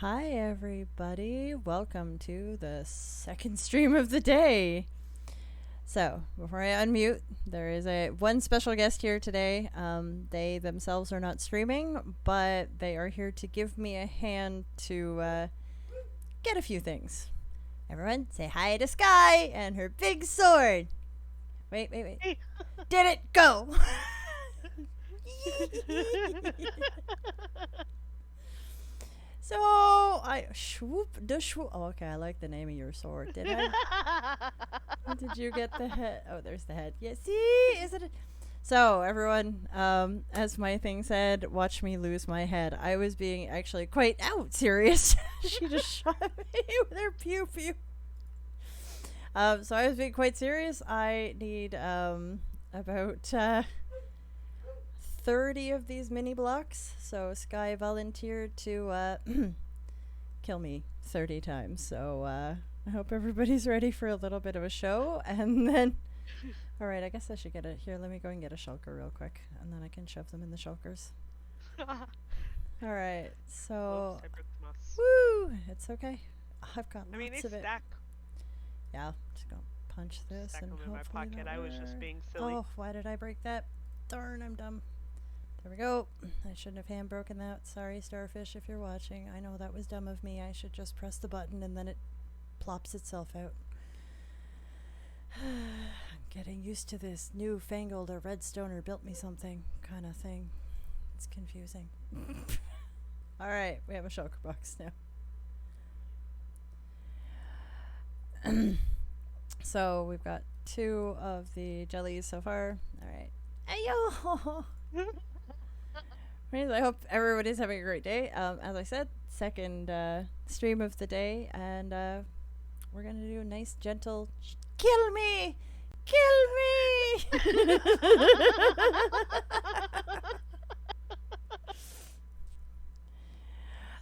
Hi, everybody. Welcome to the second stream of the day. So, before I unmute, there is one special guest here today. They themselves are not streaming, but they are here to give me a hand to get a few things. Everyone, say hi to Sky and her big sword. Wait. Hey. Did it go? So I swoop the swoop. Oh, okay, I like the name of your sword. Did I? Did you get the head? Oh, there's the head. Yeah. See, is it? So everyone, as my thing said, watch me lose my head. I was being actually quite serious. She just shot me with her pew pew. So I was being quite serious. I need about 30 of these mini blocks. So Sky volunteered to kill me 30 times. So I hope everybody's ready for a little bit of a show. And then, all right, I guess I should get it. Here, let me go and get a shulker real quick. And then I can shove them in the shulkers. All right, so. Oops, I broke the mouse. Woo! It's okay. I've got I mean, lots they of it. stack. Yeah, just gonna punch this Stack and them in my hopefully pocket. that I was just being silly. Oh, why did I break that? Darn, I'm dumb. There we go. I shouldn't have hand broken that. Sorry, Starfish, if you're watching. I know that was dumb of me. I should just press the button and then it plops itself out. I'm getting used to this newfangled a redstoner built me something kind of thing. It's confusing. All right, we have a shulker box now. So we've got 2 of the jellies so far. All right. Ayo! I hope everybody's having a great day. As I said, second stream of the day, and we're gonna do a nice, gentle kill me, kill me.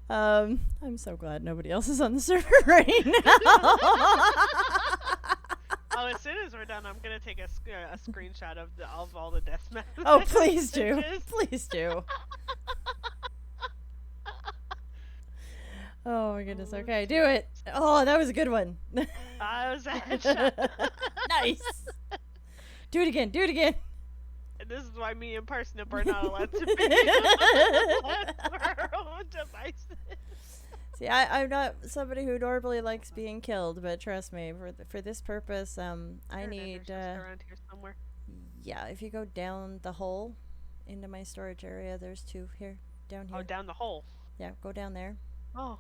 I'm so glad nobody else is on the server right now. Oh, as soon as we're done, I'm gonna take a screenshot of all the death messages. Oh, please do. Please do. Oh my goodness. Okay, do it. Oh, that was a good one. That was a headshot. Nice. Do it again. Do it again. And this is why me and Parsnip are not allowed to be for our own devices. See, I'm not somebody who normally likes being killed, but trust me, for this purpose, I need. Around here somewhere. Yeah, if you go down the hole into my storage area, there's 2 here, down here. Oh, down the hole. Yeah, go down there. Oh.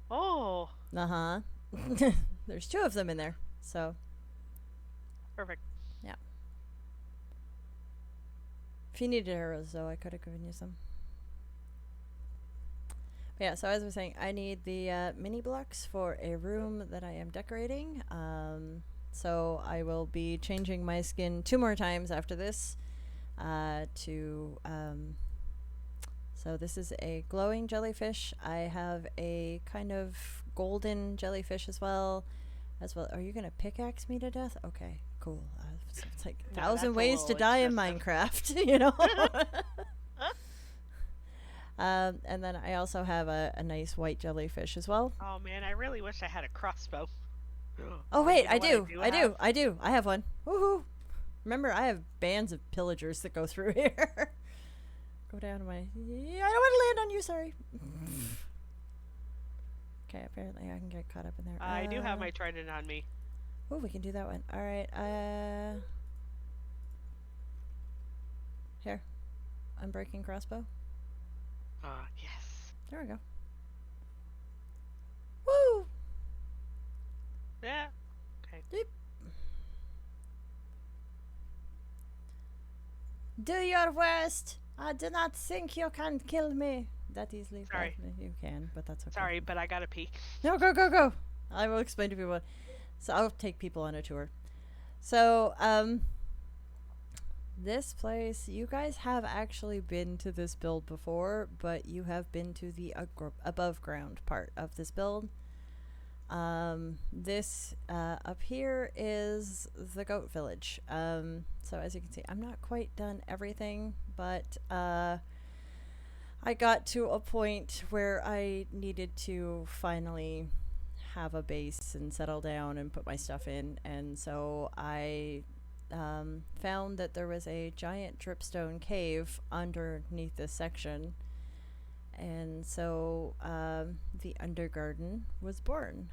Oh. Uh-huh. There's 2 of them in there, so. Perfect. Yeah. If you needed arrows, though, I could have given you some. But yeah, so as I was saying, I need the mini blocks for a room that I am decorating. So I will be changing my skin 2 more times after this so this is a glowing jellyfish. I have a kind of golden jellyfish as well. Are you gonna pickaxe me to death? Okay, cool. It's like 1,000 ways to die in Minecraft, you know. And then I also have a nice white jellyfish as well. Oh man, I really wish I had a crossbow. Oh wait, I do. I have one. Woohoo! Remember, I have bands of pillagers that go through here. Go down to my. Yeah, I don't want to land on you. Sorry. Okay, apparently I can get caught up in there. I do have my trident on me. Oh, we can do that one. All right. Here, unbreaking crossbow. Yes. There we go. Woo! Yeah. Okay. Deep. Do your worst. I do not think you can kill me that easily. Sorry. You can, but that's okay. Sorry, but I gotta pee. No, go. I will explain to people. So I'll take people on a tour. So, this place, you guys have actually been to this build before, but you have been to the above ground part of this build. This up here is the goat village. So as you can see, I'm not quite done everything, but I got to a point where I needed to finally have a base and settle down and put my stuff in. And so I found that there was a giant dripstone cave underneath this section. And so the UnderGarden was born.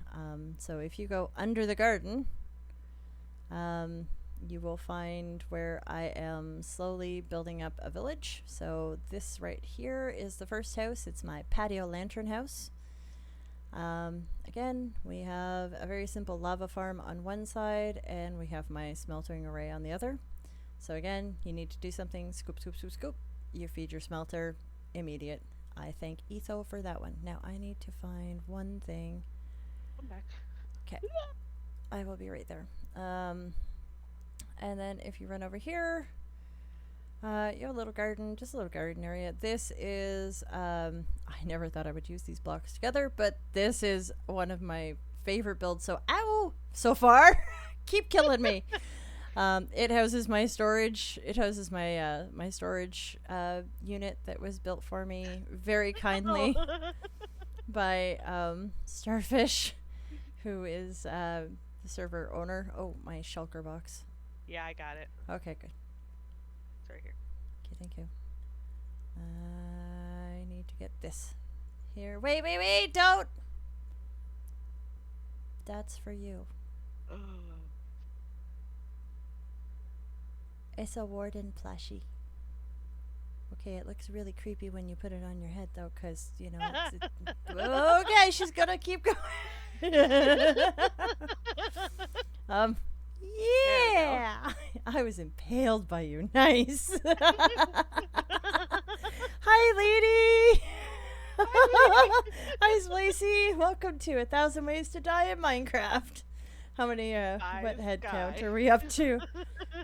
So if you go under the garden, you will find where I am slowly building up a village. So this right here is the first house. It's my patio lantern house. Again, we have a very simple lava farm on one side, and we have my smeltering array on the other. So again, you need to do something, scoop, scoop, scoop, scoop. You feed your smelter, immediate. I thank Etho for that one. Now I need to find one thing. Come back. Okay. I will be right there. And then if you run over here, you have a little garden, just a little garden area. This is, I never thought I would use these blocks together, but this is one of my favorite builds. So, ow, so far. Keep killing me. It houses my storage. It houses my, my storage unit that was built for me very kindly by Starfish, who is the server owner. Oh, my shulker box. Yeah, I got it. Okay, good. It's right here. Okay, thank you. I need to get this here. Wait, don't! That's for you. Oh. It's a warden plushie. Okay, it looks really creepy when you put it on your head, though, because, you know, okay, she's gonna keep going. Yeah! I was impaled by you. Nice. Hi, lady! Hi, Splacey. Welcome to 1,000 Ways to Die in Minecraft. How many, what head count are we up to?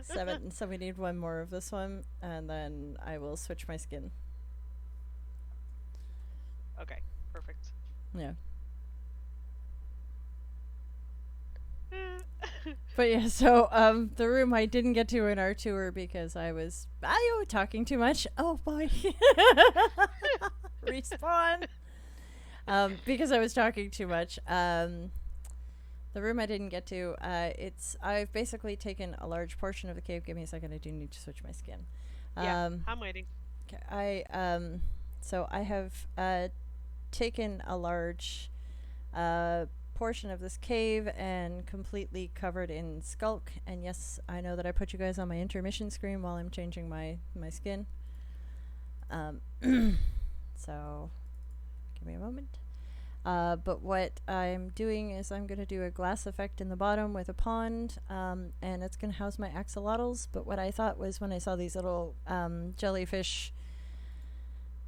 7. So we need one more of this one, and then I will switch my skin. Okay, perfect. Yeah. But yeah, so the room I didn't get to in our tour because I was talking too much. Oh boy. Respawn. Because I was talking too much. The room I didn't get to, I've basically taken a large portion of the cave. Give me a second, I do need to switch my skin. Yeah, I'm waiting. Okay, so I have taken a large portion of this cave and completely covered in skulk. And yes, I know that I put you guys on my intermission screen while I'm changing my skin. So give me a moment. But what I'm doing is I'm going to do a glass effect in the bottom with a pond, and it's going to house my axolotls. But what I thought was when I saw these little jellyfish...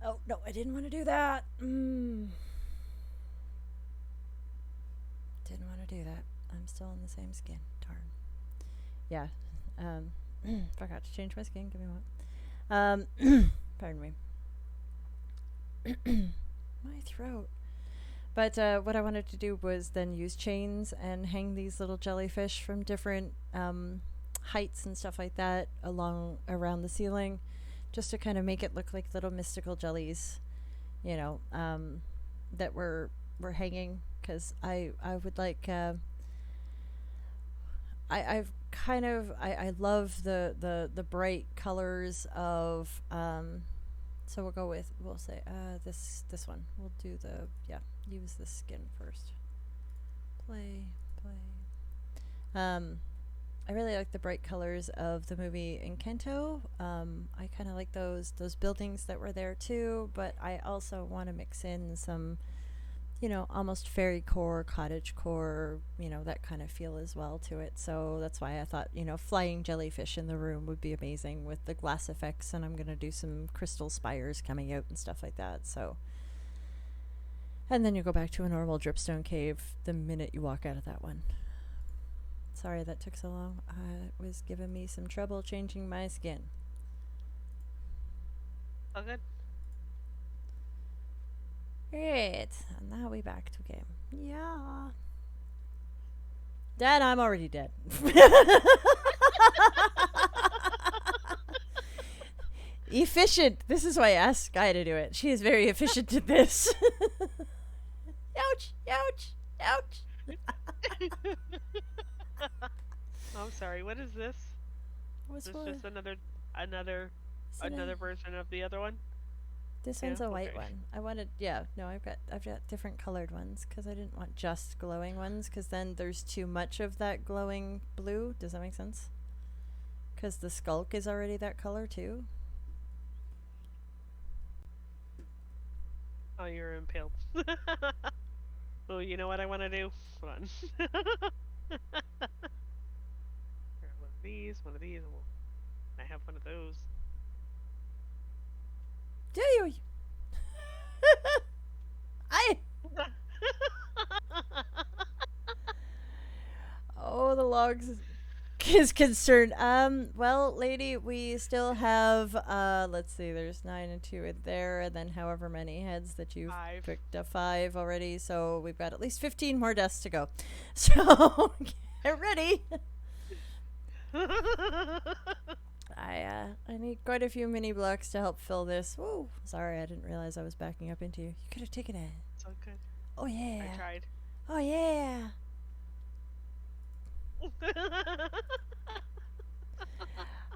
Oh, no, I didn't want to do that. Didn't want to do that. I'm still in the same skin. Darn. Yeah. Forgot to change my skin. Give me one. Pardon me. My throat. But what I wanted to do was then use chains and hang these little jellyfish from different heights and stuff like that around the ceiling, just to kind of make it look like little mystical jellies, you know, that were hanging. Because I would like I love the bright colors of so we'll say this one. We'll do use the skin first. Play. I really like the bright colors of the movie Encanto. I kind of like those buildings that were there too, but I also want to mix in some, you know, almost fairy core, cottage core, you know, that kind of feel as well to it. So that's why I thought, you know, flying jellyfish in the room would be amazing with the glass effects, and I'm going to do some crystal spires coming out and stuff like that. So, and then you go back to a normal dripstone cave the minute you walk out of that one. Sorry that took so long. It was giving me some trouble changing my skin. All good. Great. And now we back to game. Yeah. Dad, I'm already dead. Efficient. This is why I asked Sky to do it. She is very efficient at this. Ouch! Ouch! Ouch! I'm sorry. What is this? What's This what? just another Isn't another it? version of the other one? This Yeah. one's a white Okay. one. I wanted, yeah, no, I've got different colored ones because I didn't want just glowing ones because then there's too much of that glowing blue. Does that make sense? Because the skulk is already that color too. Oh, you're impaled. Oh, you know what I want to do? Hold on. Here, one of these. One of these. Well, I have one of those. Do you? I. Oh, the logs is concerned. Well, lady, we still have let's see, there's 9 and 2 in there, and then however many heads that you've 5. picked up 5 already, so we've got at least 15 more deaths to go. So get ready. I need quite a few mini blocks to help fill this. Whoa. Sorry, I didn't realize I was backing up into you. You could have taken it. So good. Oh yeah. I tried. Oh yeah.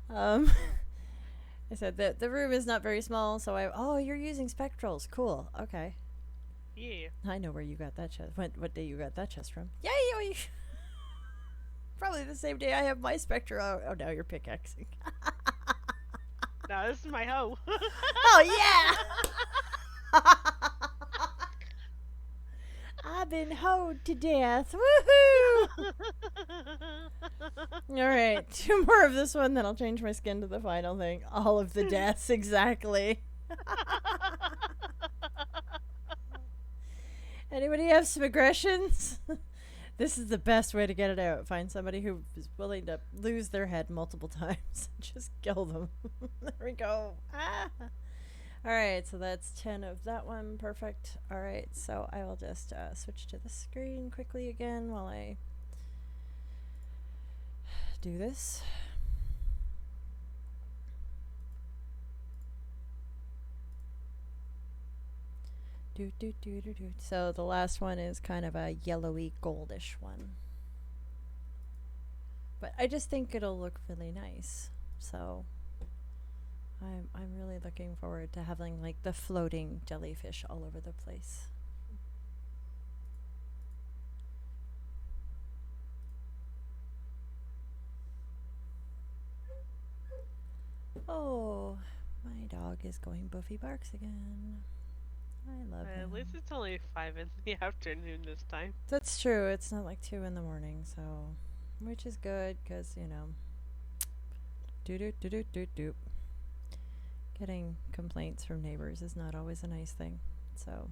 Um I said that the room is not very small, so oh, you're using spectrals. Cool. Okay. Yeah. I know where you got that chest. What day you got that chest from? Yay! Probably the same day I have my spectral. Oh, now you're pickaxing. No, this is my hoe. Oh yeah! I've been hoed to death. Woohoo! All right, 2 more of this one, then I'll change my skin to the final thing. All of the deaths, exactly. Anybody have some aggressions? This is the best way to get it out. Find somebody who is willing to lose their head multiple times. Just kill them. There we go. Ah. Alright, so that's 10 of that one. Perfect. Alright, so I will just switch to the screen quickly again while I do this. So the last one is kind of a yellowy goldish one. But I just think it'll look really nice. So I'm really looking forward to having like the floating jellyfish all over the place. Oh, my dog is going Buffy barks again. I love him. At least it's only 5 in the afternoon this time. That's true. It's not like 2 in the morning, so which is good because do. Getting complaints from neighbors is not always a nice thing. So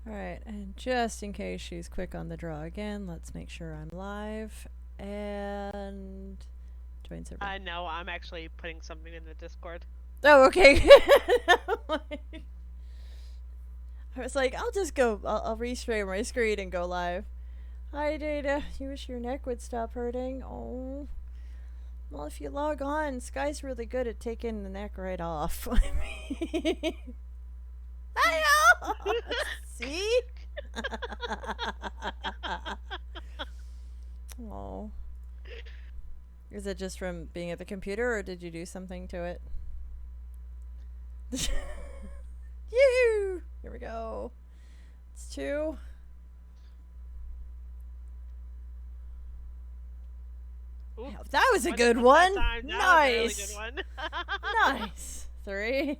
alright, and just in case she's quick on the draw again, let's make sure I'm live and join server. I know, I'm actually putting something in the Discord. Oh, okay. I was like, I'll just go, I'll restream my screen and go live. Hi, Data. You wish your neck would stop hurting? Oh. Well, if you log on, Sky's really good at taking the neck right off. I know! See? Oh. Is it just from being at the computer, or did you do something to it? Yoo! Here we go. It's 2. Ooh, Yeah, that was a one good that one. time. That Nice. was a really good one. Nice. 3.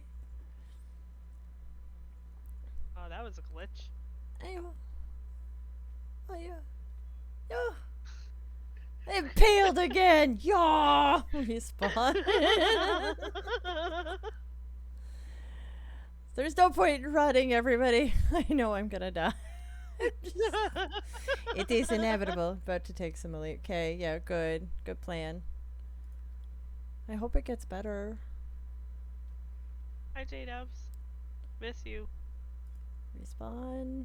Oh, that was a glitch. Ayo. Oh yeah. Yeah. Impaled again. Yaw. Respawn. There's no point in running, everybody. I know I'm gonna die. It is inevitable. About to take some elite. Okay, yeah, good. Good plan. I hope it gets better. Hi, J-Dubs. Miss you. Respawn.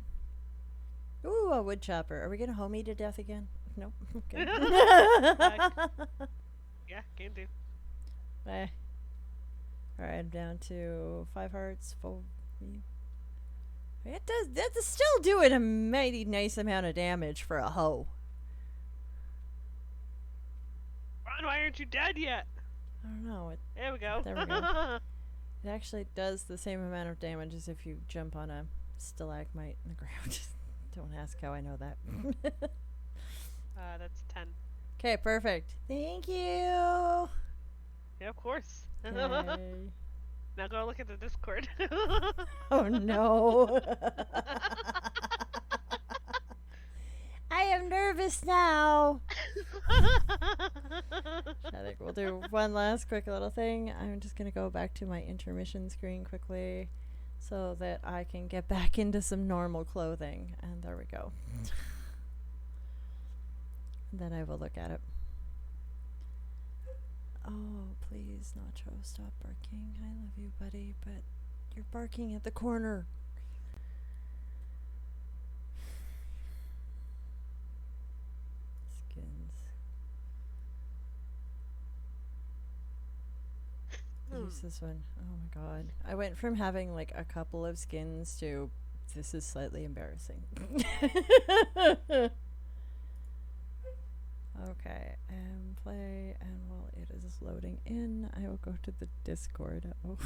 Ooh, a wood chopper. Are we gonna homie to death again? Nope. Okay. Yeah, can do. Eh. Alright, I'm down to 5 hearts. That's still doing a mighty nice amount of damage for a hoe. Ron, why aren't you dead yet? I don't know. There we go. There we go. It actually does the same amount of damage as if you jump on a stalagmite in the ground. Don't ask how I know that. That's 10. Okay, perfect. Thank you. Yeah, of course. Okay. Now go look at the Discord. Oh no. I am nervous now. I think we'll do one last quick little thing. I'm just going to go back to my intermission screen quickly so that I can get back into some normal clothing. And there we go. Then I will look at it. Oh, please, Nacho, stop barking. I love you, buddy, but you're barking at the corner. Skins. Use this one. Oh my god. I went from having like a couple of skins to this is slightly embarrassing. Okay, and play, and while it is loading in, I will go to the Discord. Oh.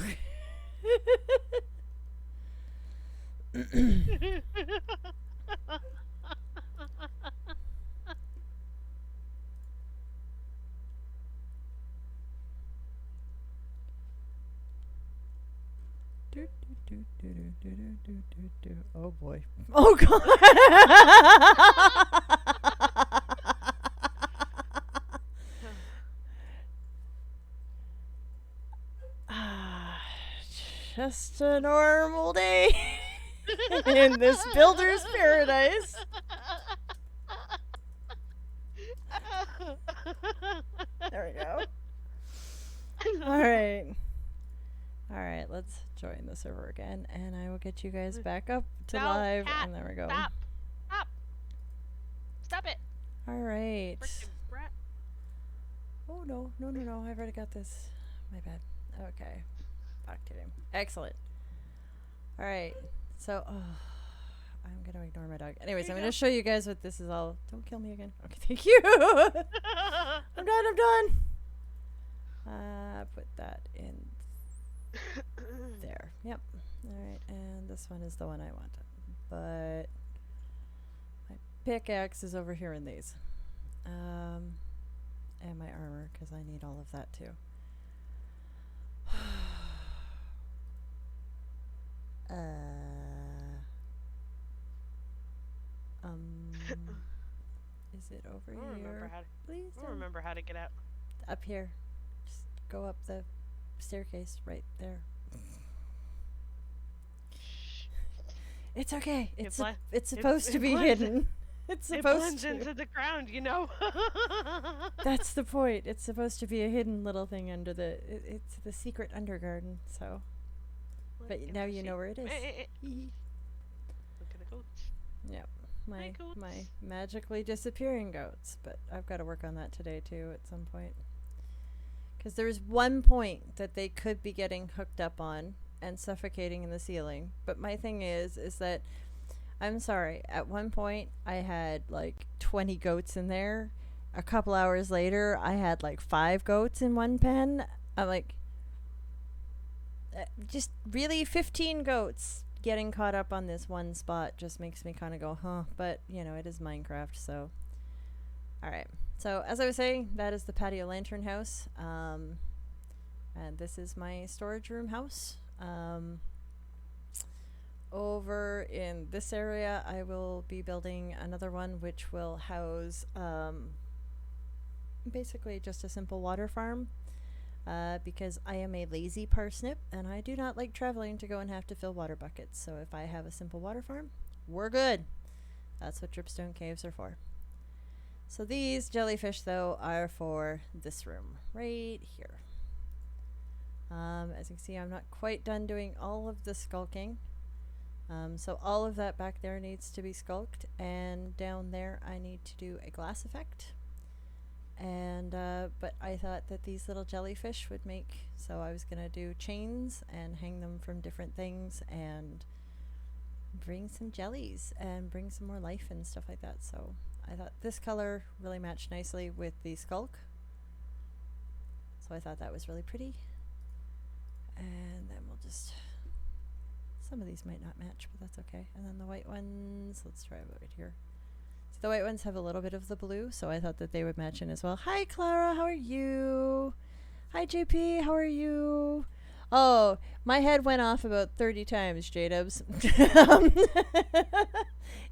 Oh boy. Oh god. Just a normal day in this builder's paradise. There we go. Alright. Alright, let's join the server again, and I will get you guys back up to live, cat, and there we go. Stop. Stop. Stop it. Alright. Frickin' brat. Oh, no. No, no, no. I've already got this. My bad. Okay. Back to him. Excellent. Alright. So, I'm going to ignore my dog. Anyways, I'm going to show you guys what this is all. Don't kill me again. Okay, thank you. I'm done. Put that in there. Yep. Alright, and this one is the one I want. But my pickaxe is over here in these. And my armor, because I need all of that too. Is it over here? Please I don't remember how to get out. Up here. Just go up the staircase right there. It's okay. It's supposed to be hidden. It's supposed it blends into the ground, you know. That's the point. It's supposed to be a hidden little thing under the. It's the secret UnderGarden. So, but now you know where it is. Look at the goats. Yep, my goats. magically disappearing goats. But I've got to work on that today too at some point. Because there's one point that they could be getting hooked up on and suffocating in the ceiling. But my thing is that. I'm sorry, at one point I had like 20 goats in there. A couple hours later I had like 5 goats in one pen. I'm like, just really 15 goats getting caught up on this one spot just makes me kind of go, huh. But, you know, it is Minecraft, so. Alright, so as I was saying, that is the patio lantern house. And this is my storage room house. Over in this area, I will be building another one which will house basically just a simple water farm because I am a lazy parsnip and I do not like traveling to go and have to fill water buckets. So if I have a simple water farm, we're good. That's what dripstone caves are for. So these jellyfish, though, are for this room right here. As you can see, I'm not quite done doing all of the skulking. So all of that back there needs to be sculked, and down there I need to do a glass effect. And but I thought that these little jellyfish would make, so I was gonna do chains and hang them from different things and bring some jellies and bring some more life and stuff like that. So I thought this color really matched nicely with the skulk, so I thought that was really pretty. And then we'll just, some of these might not match, but that's okay. And then the white ones, let's try it right here. So the white ones have a little bit of the blue, so I thought that they would match in as well. Hi Clara, how are you? Hi JP, how are you? Oh, my head went off about 30 times, J-Dubs.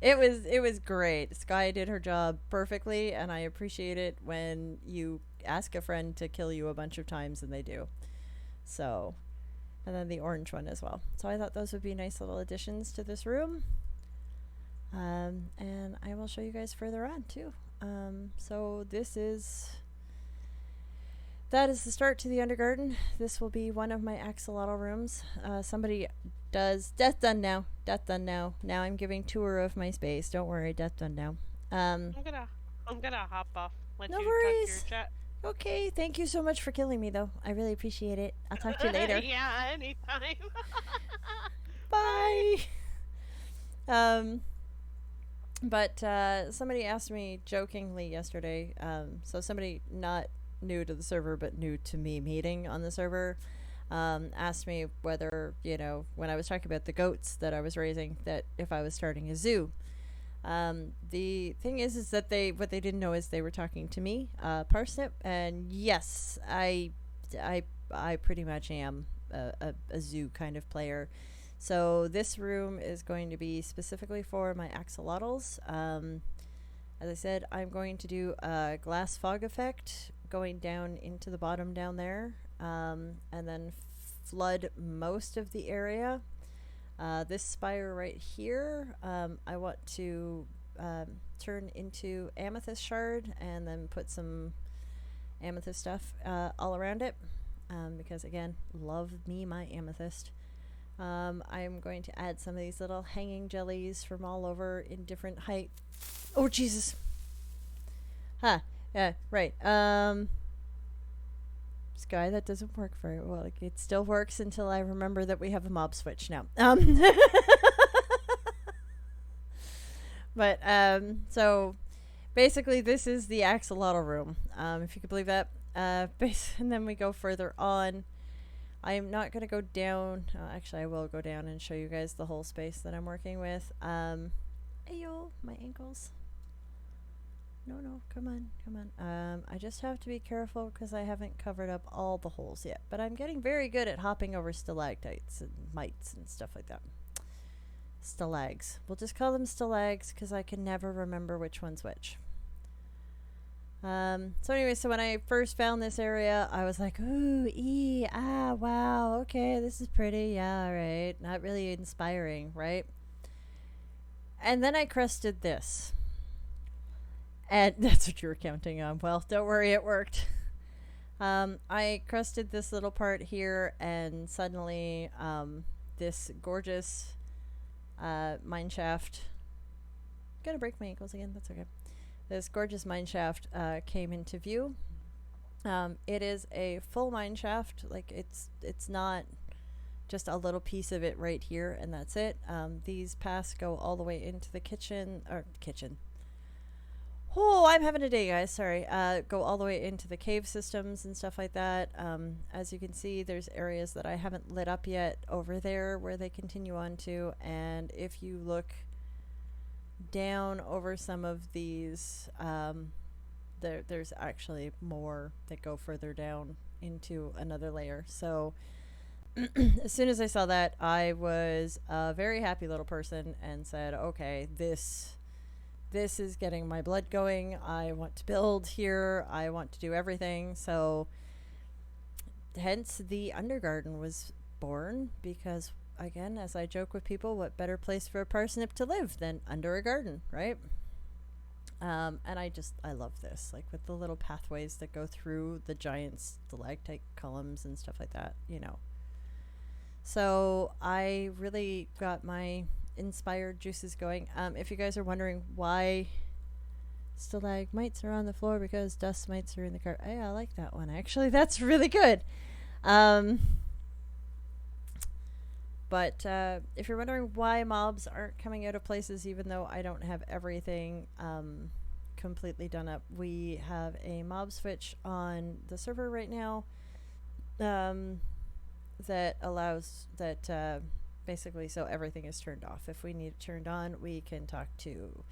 It was great. Sky did her job perfectly, and I appreciate it when you ask a friend to kill you a bunch of times and they do. So, and then the orange one as well. So I thought those would be nice little additions to this room. And I will show you guys further on too. So that is the start to the UnderGarden. This will be one of my axolotl rooms. Somebody does death done now. Death done now. Now I'm giving tour of my space. Don't worry, death done now. I'm gonna hop off. Let No you worries. talk to your chat. Okay, thank you so much for killing me though. I really appreciate it. I'll talk to you later. Yeah, anytime. Bye. But somebody asked me jokingly yesterday, so somebody not new to the server but new to me meeting on the server, asked me whether, when I was talking about the goats that I was raising, that if I was starting a zoo. The thing is that what they didn't know is they were talking to me, Parsnip, and yes, I pretty much am a zoo kind of player. So this room is going to be specifically for my axolotls. As I said, I'm going to do a glass fog effect going down into the bottom down there, and then flood most of the area. This spire right here, I want to turn into amethyst shard and then put some amethyst stuff all around it, because again, love me my amethyst. I'm going to add some of these little hanging jellies from all over in different height. Oh Jesus! Huh? Yeah, right. Sky, that doesn't work very well. Like, it still works until I remember that we have a mob switch now. But so basically, this is the axolotl room. If you could believe that. And then we go further on. I'm not going to go down. Actually, I will go down and show you guys the whole space that I'm working with. Ayo, my ankles. No, come on. I just have to be careful because I haven't covered up all the holes yet. But I'm getting very good at hopping over stalactites and mites and stuff like that. Stalags. We'll just call them stalags because I can never remember which one's which. So anyway, so when I first found this area, I was like, ooh, wow, okay, this is pretty, yeah, right. Not really inspiring, right? And then I crusted this. And that's what you were counting on. Well, don't worry, it worked. I crusted this little part here, and suddenly this gorgeous mine shaft. Gonna break my ankles again, that's okay. This gorgeous mine shaft came into view. It is a full mine shaft. Like, it's not just a little piece of it right here and that's it. These paths go all the way into the kitchen. Oh, I'm having a day, guys. Sorry. Go all the way into the cave systems and stuff like that. As you can see, there's areas that I haven't lit up yet over there where they continue on to. And if you look down over some of these, there's actually more that go further down into another layer. So as soon as I saw that, I was a very happy little person and said, okay, this is getting my blood going. I want to build here. I want to do everything. So hence the UnderGarden was born, because again, as I joke with people, what better place for a parsnip to live than under a garden, right? And I love this, like with the little pathways that go through the giant stalactite columns and stuff like that, So I really got my inspired juices going. If you guys are wondering why stalagmites are on the floor, because dust mites are in the car. Hey, I like that one. Actually, that's really good. Um, but if you're wondering why mobs aren't coming out of places, even though I don't have everything completely done up, we have a mob switch on the server right now that allows that basically so everything is turned off. If we need it turned on, we can talk to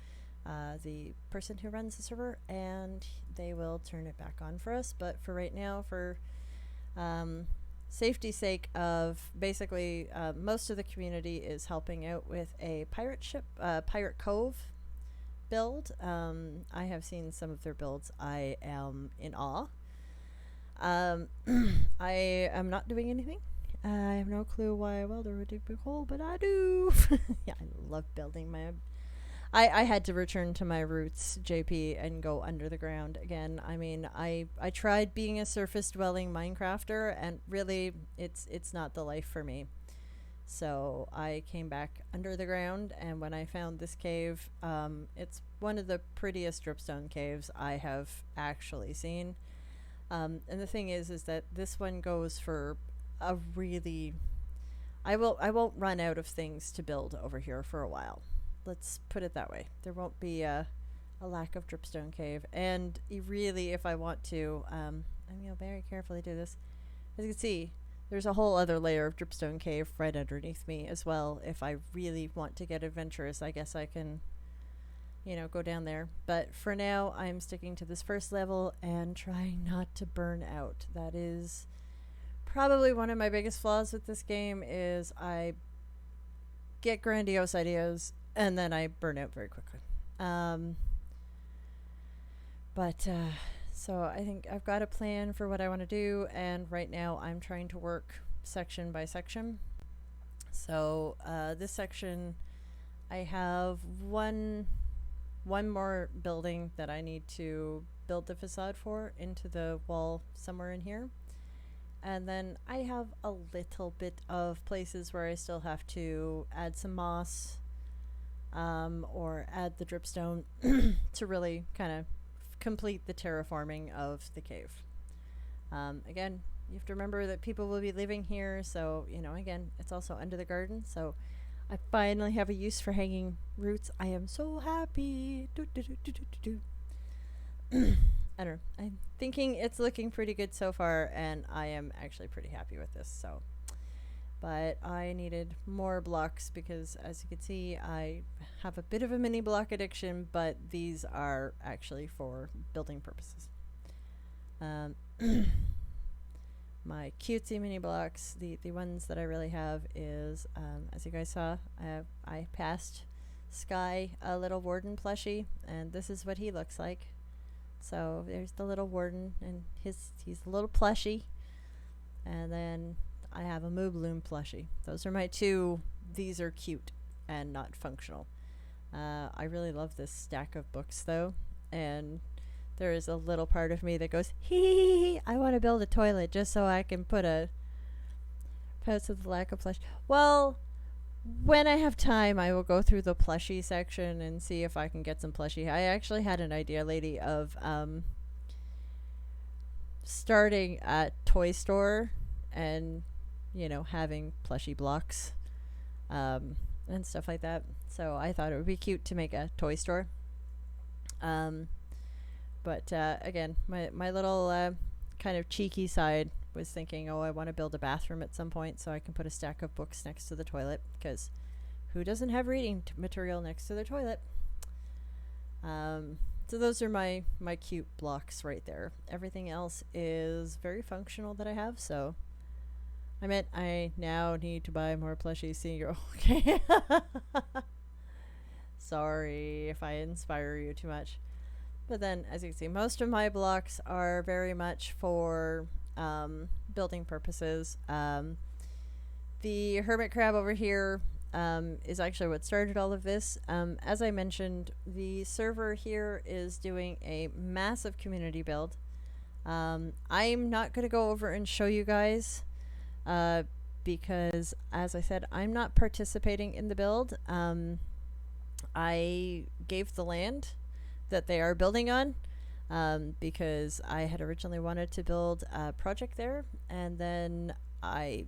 the person who runs the server and they will turn it back on for us. But for right now, for safety's sake of basically most of the community is helping out with a pirate ship, Pirate Cove build. I have seen some of their builds. I am in awe. I am not doing anything. I have no clue why a welder would dig a hole, but I do. Yeah, I love building my... I had to return to my roots, JP, and go under the ground again. I mean, I tried being a surface dwelling Minecrafter, and really, it's not the life for me. So I came back under the ground, and when I found this cave, it's one of the prettiest dripstone caves I have actually seen. And the thing is that this one goes for a really... I won't run out of things to build over here for a while. Let's put it that way. There won't be a lack of dripstone cave. And really, if I want to, I'm going to very carefully do this. As you can see, there's a whole other layer of dripstone cave right underneath me as well. If I really want to get adventurous, I guess I can, you know, go down there. But for now, I'm sticking to this first level and trying not to burn out. That is probably one of my biggest flaws with this game, is I get grandiose ideas and then I burn out very quickly. So I think I've got a plan for what I want to do, and right now I'm trying to work section by section. So this section, I have one more building that I need to build the facade for into the wall somewhere in here. And then I have a little bit of places where I still have to add some moss, or add the dripstone to really kind of complete the terraforming of the cave. Again, you have to remember that people will be living here, so, you know, again, it's also under the garden, so I finally have a use for hanging roots. I am so happy. I don't know. I'm thinking it's looking pretty good so far, and I am actually pretty happy with this, so... But I needed more blocks because, as you can see, I have a bit of a mini block addiction, but these are actually for building purposes. My cutesy mini blocks, the ones that I really have is, as you guys saw, I passed Sky a little warden plushie, and this is what he looks like. So there's the little warden, and he's a little plushie. And then I have a Moobloom plushie. Those are my two. These are cute and not functional. I really love this stack of books though, and there is a little part of me that goes, hee, I want to build a toilet just so I can put a post of the lack of plush. Well, when I have time, I will go through the plushie section and see if I can get some plushie. I actually had an idea, lady, of starting a toy store and, you know, having plushie blocks and stuff like that. So I thought it would be cute to make a toy store. But again, my little kind of cheeky side was thinking, oh, I want to build a bathroom at some point so I can put a stack of books next to the toilet, because who doesn't have reading material next to their toilet? So those are my cute blocks right there. Everything else is very functional that I have, so I meant I now need to buy more plushies. Seeing you, okay. Sorry if I inspire you too much. But then, as you can see, most of my blocks are very much for building purposes. The hermit crab over here is actually what started all of this. As I mentioned, the server here is doing a massive community build. I'm not going to go over and show you guys because, as I said, I'm not participating in the build. I gave the land that they are building on, because I had originally wanted to build a project there, and then I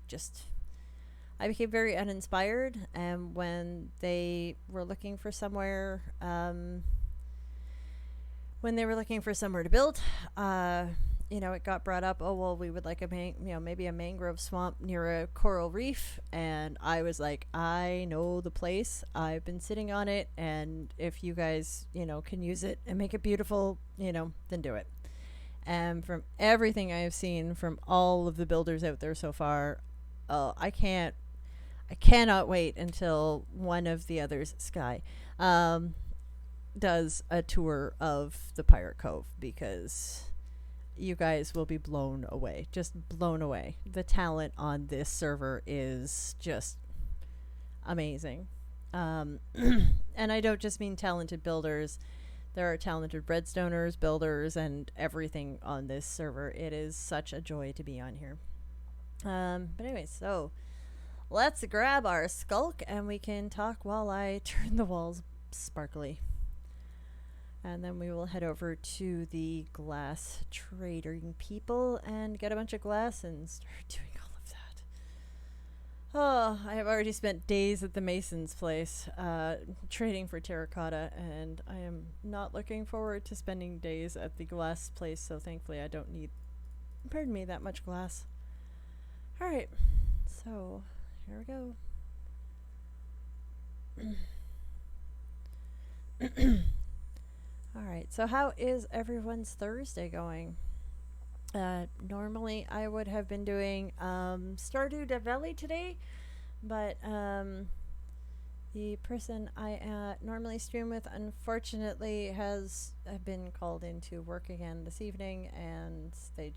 became very uninspired. And when they were looking for somewhere, to build, it got brought up. Oh well, we would like maybe a mangrove swamp near a coral reef, and I was like, I know the place. I've been sitting on it, and if you guys, can use it and make it beautiful, then do it. And from everything I have seen from all of the builders out there so far, I cannot wait until one of the others, Sky, does a tour of the Pirate Cove, because you guys will be blown away. Just blown away. The talent on this server is just amazing. And I don't just mean talented builders. There are talented redstoners, builders, and everything on this server. It is such a joy to be on here. But anyway, so let's grab our skulk and we can talk while I turn the walls sparkly. And then we will head over to the glass trading people and get a bunch of glass and start doing all of that. Oh, I have already spent days at the mason's place trading for terracotta, and I am not looking forward to spending days at the glass place, so thankfully I don't need, pardon me, that much glass. Alright, so here we go. Alright, so how is everyone's Thursday going? Normally I would have been doing Stardew Valley today, but the person I normally stream with unfortunately has been called into work again this evening, and they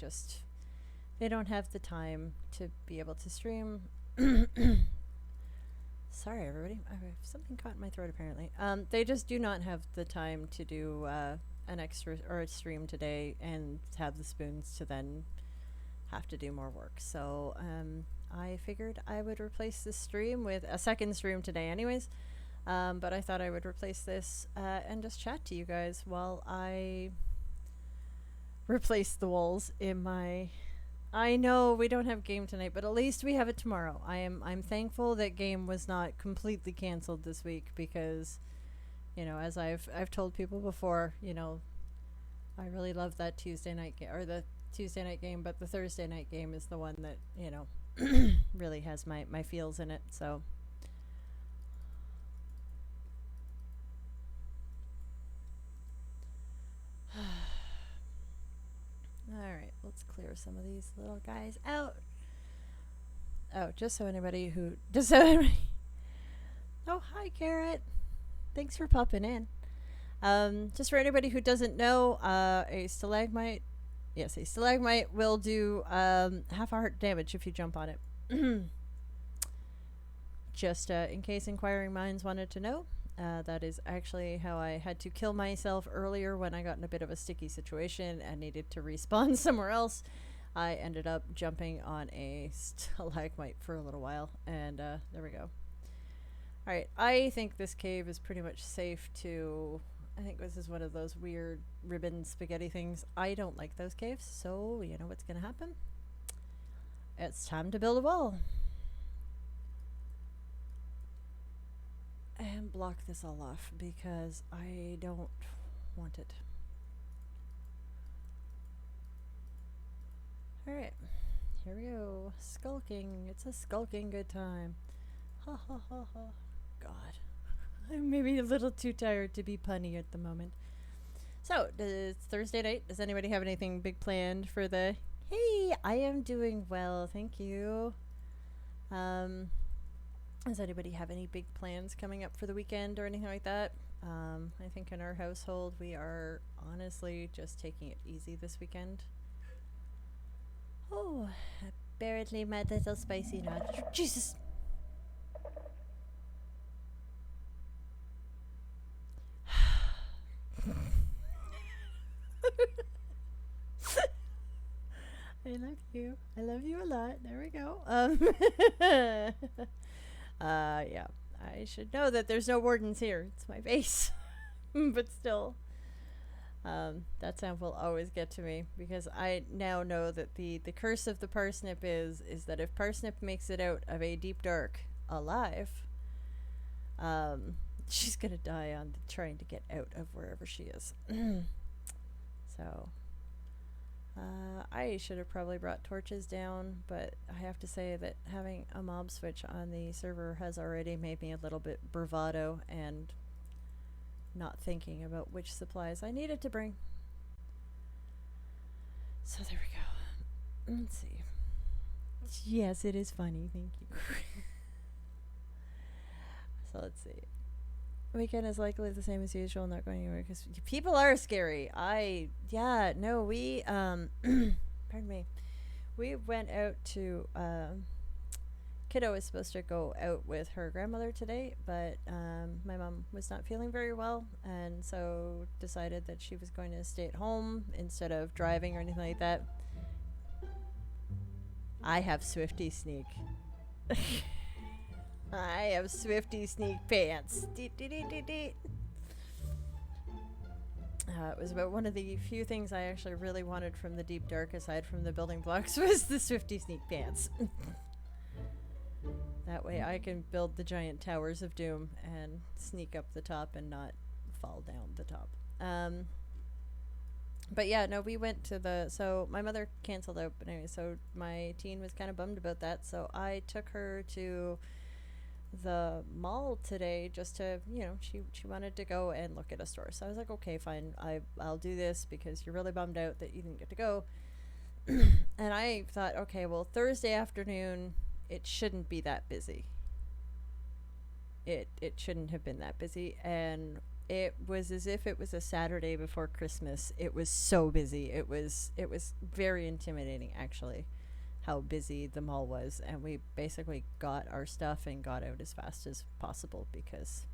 don't have the time to be able to stream. Sorry, everybody. Something caught in my throat, apparently. They just do not have the time to do an extra or a stream today and have the spoons to then have to do more work. So I figured I would replace this stream with a second stream today anyways. But I thought I would replace this and just chat to you guys while I replace the walls in my... I know we don't have game tonight, but at least we have it tomorrow. I'm thankful that game was not completely canceled this week, because, as I've told people before, I really love that Tuesday night or the Tuesday night game, but the Thursday night game is the one that, really has my feels in it. So alright, let's clear some of these little guys out. Oh, just so anybody... Oh, hi, Carrot. Thanks for popping in. Just for anybody who doesn't know, a stalagmite will do half a heart damage if you jump on it. Just in case inquiring minds wanted to know. That is actually how I had to kill myself earlier when I got in a bit of a sticky situation and needed to respawn somewhere else. I ended up jumping on a stalagmite for a little while, and there we go. Alright, I think this cave is pretty much safe to... I think this is one of those weird ribbon spaghetti things. I don't like those caves, so you know what's gonna happen? It's time to build a wall. And block this all off because I don't want it. Alright, here we go. Skulking. It's a skulking good time. Ha ha ha ha. God. I'm maybe a little too tired to be punny at the moment. So, it's Thursday night. Does anybody have anything big planned for the... Hey, I am doing well, thank you. Does anybody have any big plans coming up for the weekend or anything like that? I think in our household we are honestly just taking it easy this weekend. Oh, apparently my little spicy nut. Jesus! I love you. I love you a lot. There we go. Yeah. I should know that there's no wardens here. It's my base. But still, that sound will always get to me because I now know that the curse of the parsnip is that if parsnip makes it out of a deep dark alive, um, she's gonna die on trying to get out of wherever she is. So, I should have probably brought torches down, but I have to say that having a mob switch on the server has already made me a little bit bravado and not thinking about which supplies I needed to bring. So there we go. Let's see. Yes, it is funny. Thank you. So let's see. Weekend is likely the same as usual, not going anywhere because people are scary. We pardon me. We went out to Kiddo was supposed to go out with her grandmother today, but my mom was not feeling very well, and so decided that she was going to stay at home instead of driving or anything like that. I have Swifty Sneak. I have Swifty Sneak pants. It was about one of the few things I actually really wanted from the Deep Dark, aside from the building blocks, was the Swifty Sneak pants. That way I can build the giant towers of doom and sneak up the top and not fall down the top. But yeah, no, we went to so my mother canceled out, but anyway, so my teen was kind of bummed about that, so I took her to the mall today just to, she wanted to go and look at a store. So I was like, okay, fine, I'll do this because you're really bummed out that you didn't get to go. And I thought, okay, well, Thursday afternoon, it shouldn't be that busy. It shouldn't have been that busy, and it was as if it was a Saturday before Christmas. It was so busy. It was very intimidating, actually, how busy the mall was, and we basically got our stuff and got out as fast as possible because,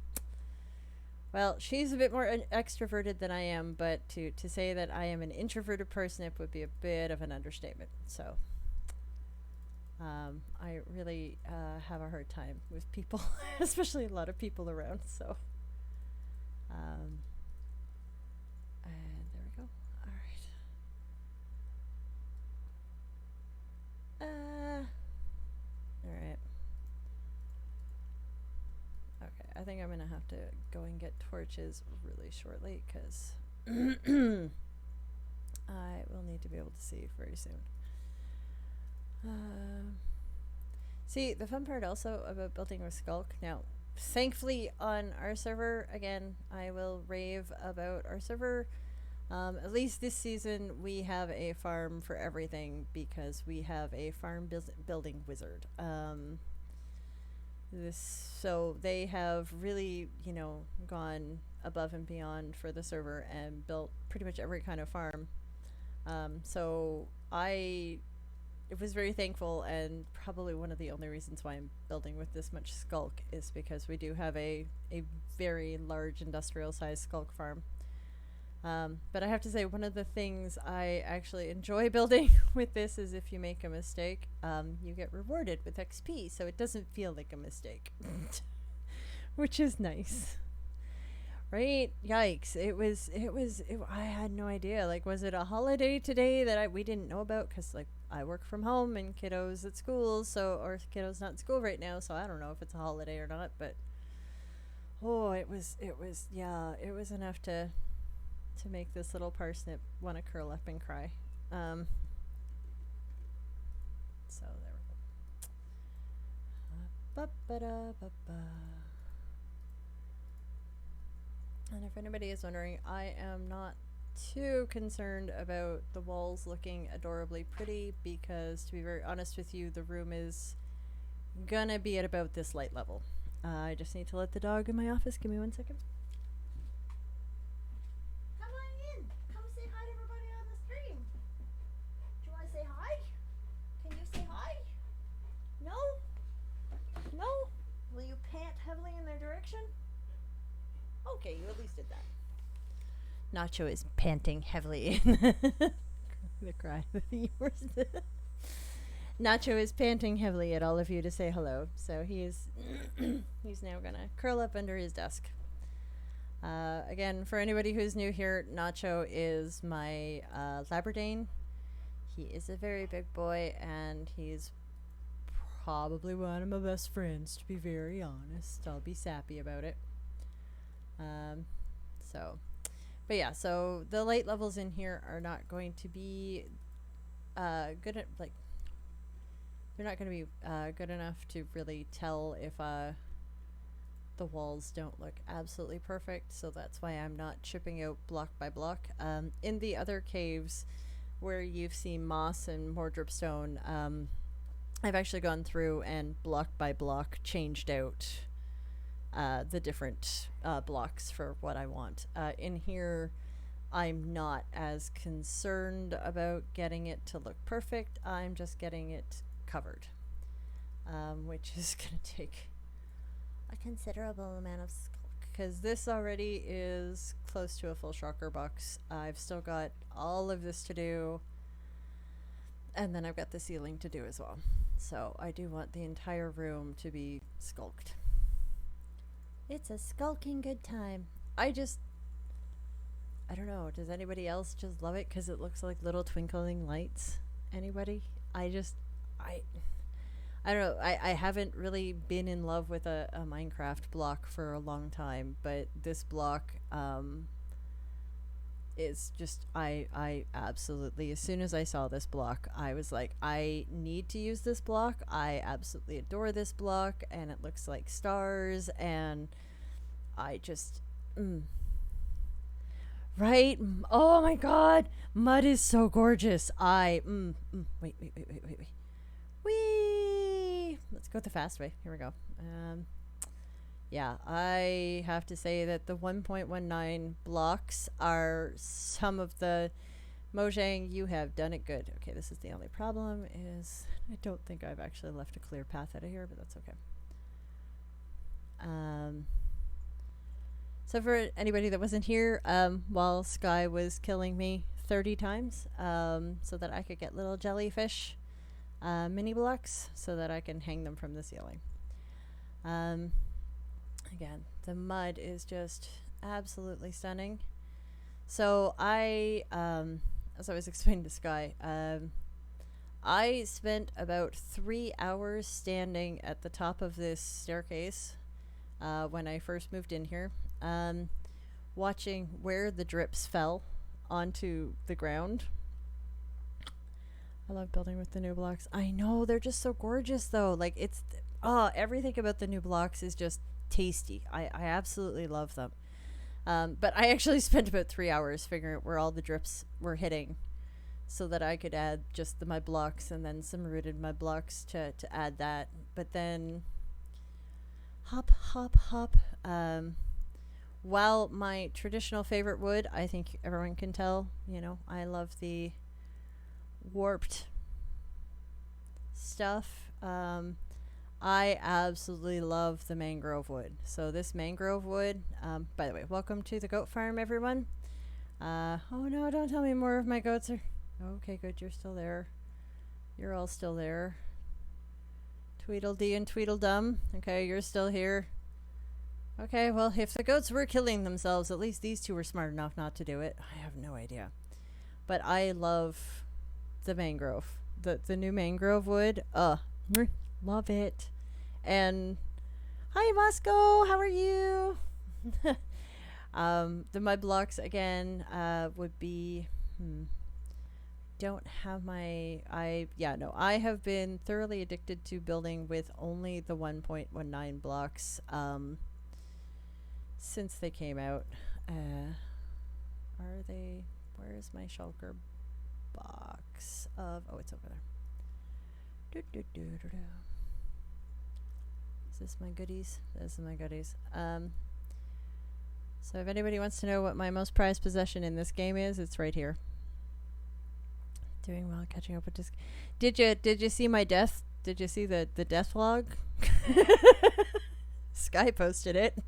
well, she's a bit more extroverted than I am, but to say that I am an introverted parsnip would be a bit of an understatement. So I really have a hard time with people, especially a lot of people around. So, and there we go. All right. All right. Okay, I think I'm gonna have to go and get torches really shortly because I will need to be able to see very soon. See, the fun part also about building with Skulk, now, thankfully on our server, again, I will rave about our server. At least this season, we have a farm for everything because we have a farm building wizard. So they have really, gone above and beyond for the server and built pretty much every kind of farm. So I was very thankful, and probably one of the only reasons why I'm building with this much Skulk is because we do have a very large industrial sized Skulk farm. But I have to say, one of the things I actually enjoy building with this is if you make a mistake, you get rewarded with XP, so it doesn't feel like a mistake, which is nice. Right? Yikes. I had no idea. Like, was it a holiday today that we didn't know about? Because, like, I work from home and kiddo's at school, or kiddo's not in school right now, so I don't know if it's a holiday or not, but, it was enough to make this little parsnip want to curl up and cry. So there we go. And if anybody is wondering, I am not too concerned about the walls looking adorably pretty because, to be very honest with you, the room is gonna be at about this light level. I just need to let the dog in my office. Give me 1 second. Come on in. Come say hi to everybody on the stream. Do you want to say hi? Can you say hi? No? No? Will you pant heavily in their direction? Okay, you at least did that. Nacho is panting heavily in the cry. Nacho is panting heavily at all of you to say hello, so he is he's now gonna curl up under his desk. Again, for anybody who's new here, Nacho is my Labradane. He is a very big boy, and he's probably one of my best friends, to be very honest. I'll be sappy about it. But yeah, so the light levels in here are not going to be good at, like, they're not going to be good enough to really tell if the walls don't look absolutely perfect, so that's why I'm not chipping out block by block. In the other caves where you've seen moss and more dripstone, I've actually gone through and block by block changed out the different blocks for what I want. In here, I'm not as concerned about getting it to look perfect. I'm just getting it covered, which is going to take a considerable amount of sculk, because this already is close to a full shocker box. I've still got all of this to do, and then I've got the ceiling to do as well. So I do want the entire room to be sculked. It's a skulking good time. I don't know, does anybody else just love it because it looks like little twinkling lights? Anybody? I don't know. I haven't really been in love with a Minecraft block for a long time, but this block is just, I absolutely, as soon as I saw this block, I was like, I need to use this block. I absolutely adore this block, and it looks like stars, and I just, right? Oh my god, mud is so gorgeous. Wait. Whee! Let's go the fast way. Here we go. Yeah, I have to say that the 1.19 blocks are some of the... Mojang, you have done it good. Okay, this is the only problem is I don't think I've actually left a clear path out of here, but that's okay. So for anybody that wasn't here, while Sky was killing me 30 times, so that I could get little jellyfish mini blocks so that I can hang them from the ceiling. Again, the mud is just absolutely stunning. So I, as I was explaining to Sky, I spent about 3 hours standing at the top of this staircase when I first moved in here, watching where the drips fell onto the ground. I love building with the new blocks. I know, they're just so gorgeous though. Like, it's, everything about the new blocks is just tasty. I absolutely love them. But I actually spent about 3 hours figuring out where all the drips were hitting so that I could add just the mud blocks and then some rooted mud blocks to add that. But then hop. While my traditional favorite wood, I think everyone can tell, you know, I love the warped stuff. I absolutely love the mangrove wood. So this mangrove wood, by the way, welcome to the goat farm, everyone. Oh no, don't tell me more of my goats are... Okay, good, you're still there. You're all still there. Tweedledee and Tweedledum. Okay, you're still here. Okay, well, if the goats were killing themselves, at least these two were smart enough not to do it. I have no idea. But I love the mangrove. The new mangrove wood. Love it. And hi, Moscow, how are you? The mud blocks, again, would be... don't have my... I have been thoroughly addicted to building with only the 1.19 blocks since they came out. Are they... Where is my shulker box of... Oh, it's over there. Is this my goodies? This is my goodies. So if anybody wants to know what my most prized possession in this game is, it's right here. Doing well, catching up with this. Did you see my death? Did you see the death log? Sky posted it.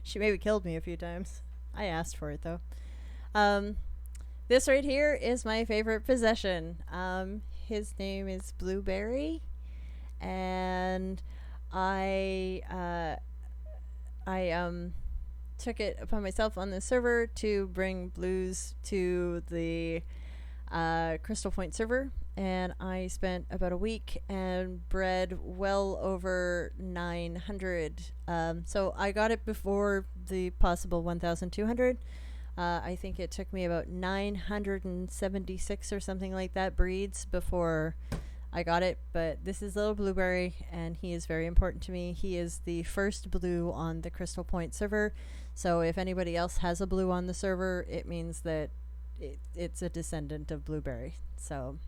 She maybe killed me a few times. I asked for it though. This right here is my favorite possession. His name is Blueberry, and I took it upon myself on the server to bring blues to the Crystal Point server, and I spent about a week and bred well over 900. So I got it before the possible 1,200. I think it took me about 976 or something like that breeds before I got it. But this is little Blueberry, and he is very important to me. He is the first blue on the Crystal Point server. So if anybody else has a blue on the server, it means that it's a descendant of Blueberry. So,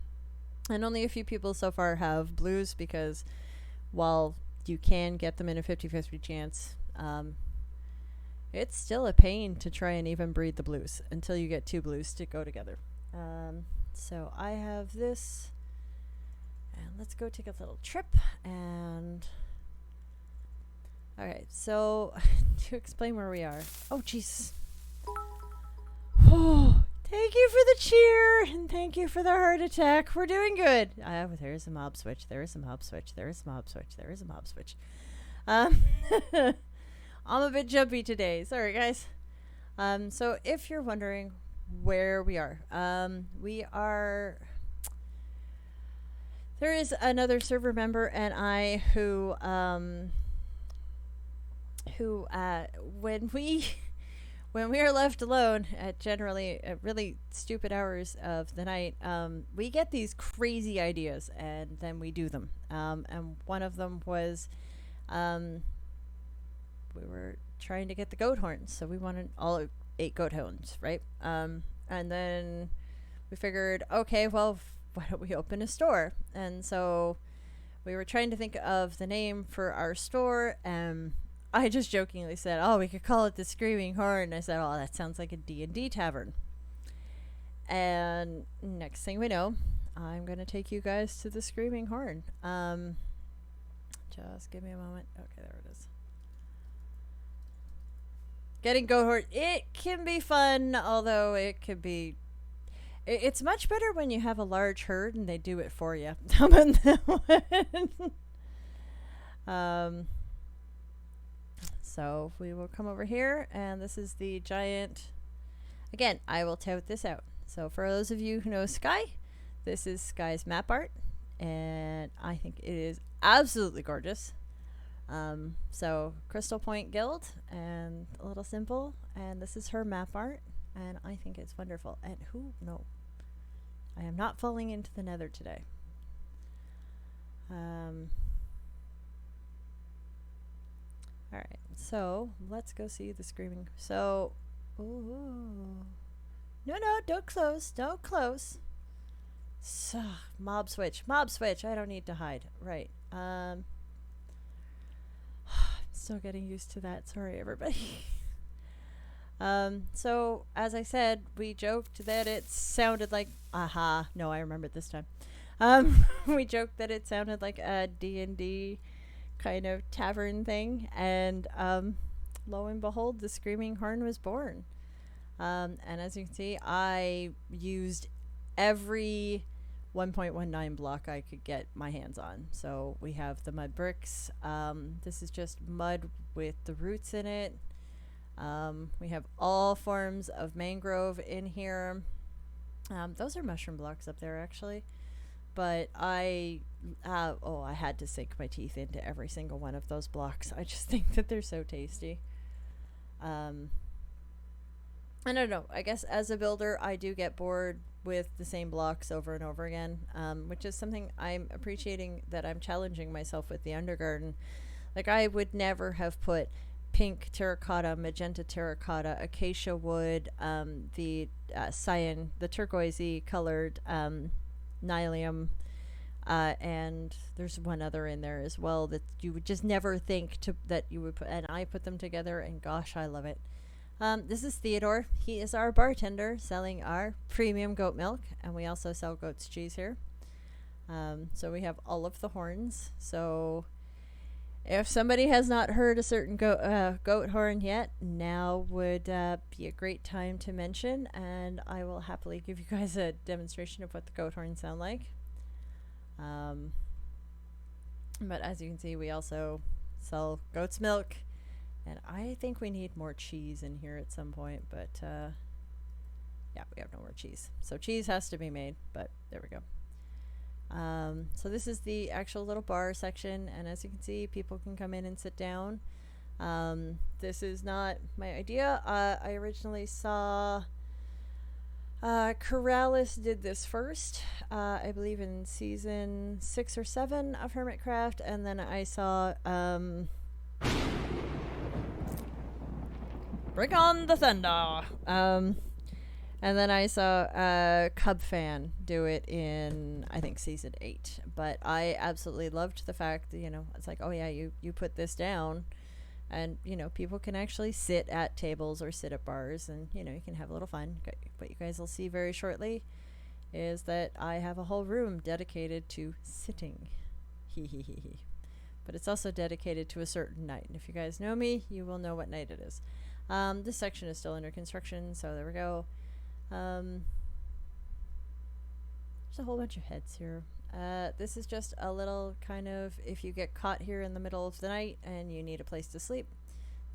and only a few people so far have blues, because while you can get them in a 50-50 chance, it's still a pain to try and even breed the blues until you get two blues to go together. So I have this, and let's go take a little trip. And all right, so to explain where we are. Oh, jeez. Oh, thank you for the cheer, and thank you for the heart attack. We're doing good. There's a mob switch. There is a mob switch. There is a mob switch. There is a mob switch. I'm a bit jumpy today. Sorry, guys. So if you're wondering where we are, there is another server member and I who when we are left alone at generally really stupid hours of the night, we get these crazy ideas and then we do them. And one of them was, we were trying to get the goat horns, so we wanted all 8 goat horns, right? And then we figured, okay, well, why don't we open a store? And so we were trying to think of the name for our store, and I just jokingly said, oh, we could call it the Screaming Horn. I said, oh, that sounds like a D&D tavern. And next thing we know, I'm going to take you guys to the Screaming Horn. Just give me a moment. Okay, there it is. Getting goat horn, it can be fun, although it could be... It's much better when you have a large herd and they do it for you. How about that one? So we will come over here, and this is the giant... Again, I will tout this out. So for those of you who know Sky, this is Sky's map art, and I think it is absolutely gorgeous. So Crystal Point Guild and a little simple, and this is her map art, and I think it's wonderful. And no, I am not falling into the nether today. Alright, so let's go see the screaming. So, ooh. No, don't close, don't close. So, mob switch, I don't need to hide. Right, still getting used to that. Sorry, everybody. So as I said, we joked that it sounded like no, I remember this time. We joked that it sounded like a D&D kind of tavern thing, and lo and behold, the Screaming Horn was born. And as you can see, I used every 1.19 block I could get my hands on. So we have the mud bricks. This is just mud with the roots in it. We have all forms of mangrove in here. Those are mushroom blocks up there, actually. But I had to sink my teeth into every single one of those blocks. I just think that they're so tasty. I don't know. I guess as a builder, I do get bored with the same blocks over and over again, which is something I'm appreciating, that I'm challenging myself with the UnderGarden. Like, I would never have put pink terracotta, magenta terracotta, acacia wood, the cyan, the turquoisey colored nylium, and there's one other in there as well that you would just never think that you would put, and I put them together, and gosh, I love it. This is Theodore. He is our bartender selling our premium goat milk, and we also sell goat's cheese here. So we have all of the horns. So If somebody has not heard a certain goat horn yet, now would be a great time to mention, and I will happily give you guys a demonstration of what the goat horns sound like. But as you can see, we also sell goat's milk, and I think we need more cheese in here at some point, but yeah, we have no more cheese. So cheese has to be made, but there we go. So this is the actual little bar section, and as you can see, people can come in and sit down. This is not my idea. I originally saw Corrales did this first, I believe in season 6 or 7 of Hermitcraft, and then I saw Bring on the Thunder. And then I saw Cub Fan do it in, I think, season 8. But I absolutely loved the fact that, it's like, oh yeah, you put this down, and, people can actually sit at tables or sit at bars, and, you can have a little fun. What you guys will see very shortly is that I have a whole room dedicated to sitting. Hee. But it's also dedicated to a certain night. And if you guys know me, you will know what night it is. This section is still under construction, so there we go. There's a whole bunch of heads here. This is just a little kind of, if you get caught here in the middle of the night and you need a place to sleep,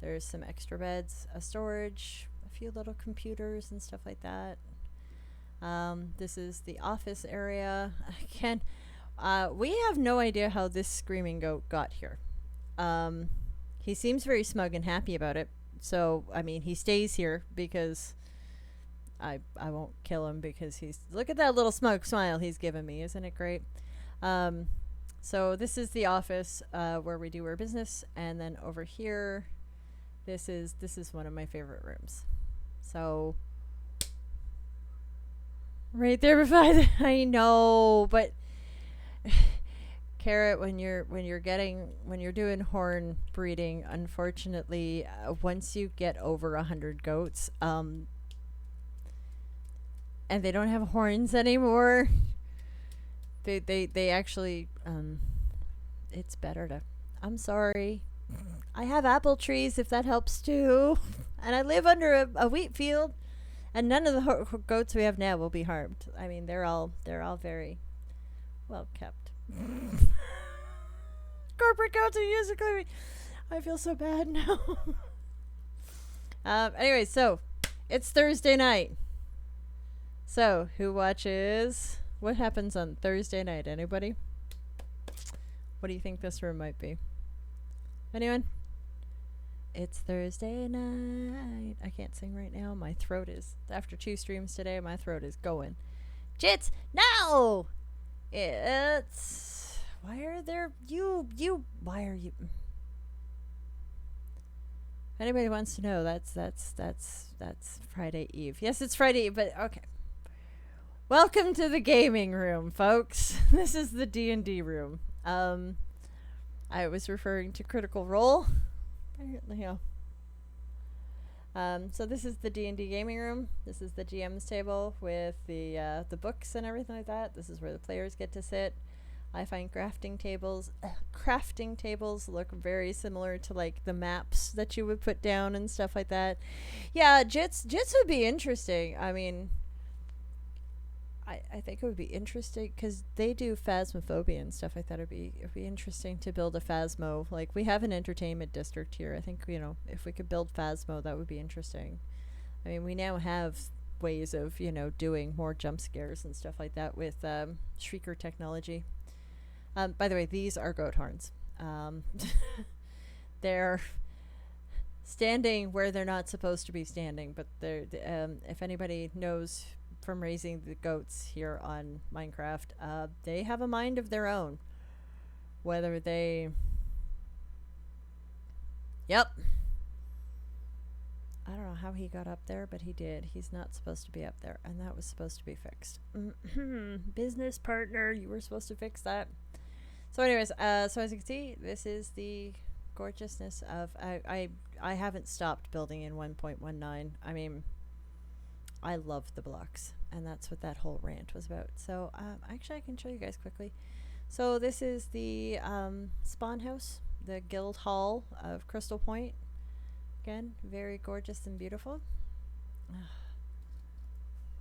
there's some extra beds, a storage, a few little computers and stuff like that. This is the office area. Again, we have no idea how this screaming goat got here. He seems very smug and happy about it. So, I mean, he stays here because I won't kill him, because look at that little smug smile he's given me. Isn't it great? So this is the office where we do our business, and then over here, this is one of my favorite rooms. So right there beside I know, but Carrot, when you're doing horn breeding, unfortunately, once you get over 100 goats, and they don't have horns anymore, they actually, it's better to, I'm sorry, I have apple trees, if that helps too, and I live under a wheat field, and none of the goats we have now will be harmed. I mean, they're all very well kept. Corporate goats are used to clearing. I feel so bad now. Anyway, so it's Thursday night. So who watches? What happens on Thursday night? Anybody? What do you think this room might be? Anyone? It's Thursday night. I can't sing right now. My throat is, after 2 streams today, my throat is going. Jits, no! It's, why are there, why are you? If anybody wants to know, that's Friday Eve. Yes, it's Friday Eve, but okay. Welcome to the gaming room, folks. This is the D&D room. I was referring to Critical Role. Apparently, so this is the D&D gaming room. This is the GM's table with the books and everything like that. This is where the players get to sit. I find crafting tables look very similar to like the maps that you would put down and stuff like that. Yeah, Jits would be interesting. I mean, I think it would be interesting because they do phasmophobia and stuff like that. It'd be interesting to build a phasmo. Like, we have an entertainment district here. I think, if we could build phasmo, that would be interesting. I mean, we now have ways of, doing more jump scares and stuff like that with shrieker technology. By the way, these are goat horns. They're standing where they're not supposed to be standing, but they're, if anybody knows from raising the goats here on Minecraft, they have a mind of their own. Whether they... Yep. I don't know how he got up there, but he did. He's not supposed to be up there, and that was supposed to be fixed. Business partner, you were supposed to fix that. So anyways, so as you can see, this is the gorgeousness of... I haven't stopped building in 1.19. I mean... I love the blocks, and that's what that whole rant was about. So actually I can show you guys quickly. So this is the spawn house the Guild Hall of Crystal Point. Again, very gorgeous and beautiful.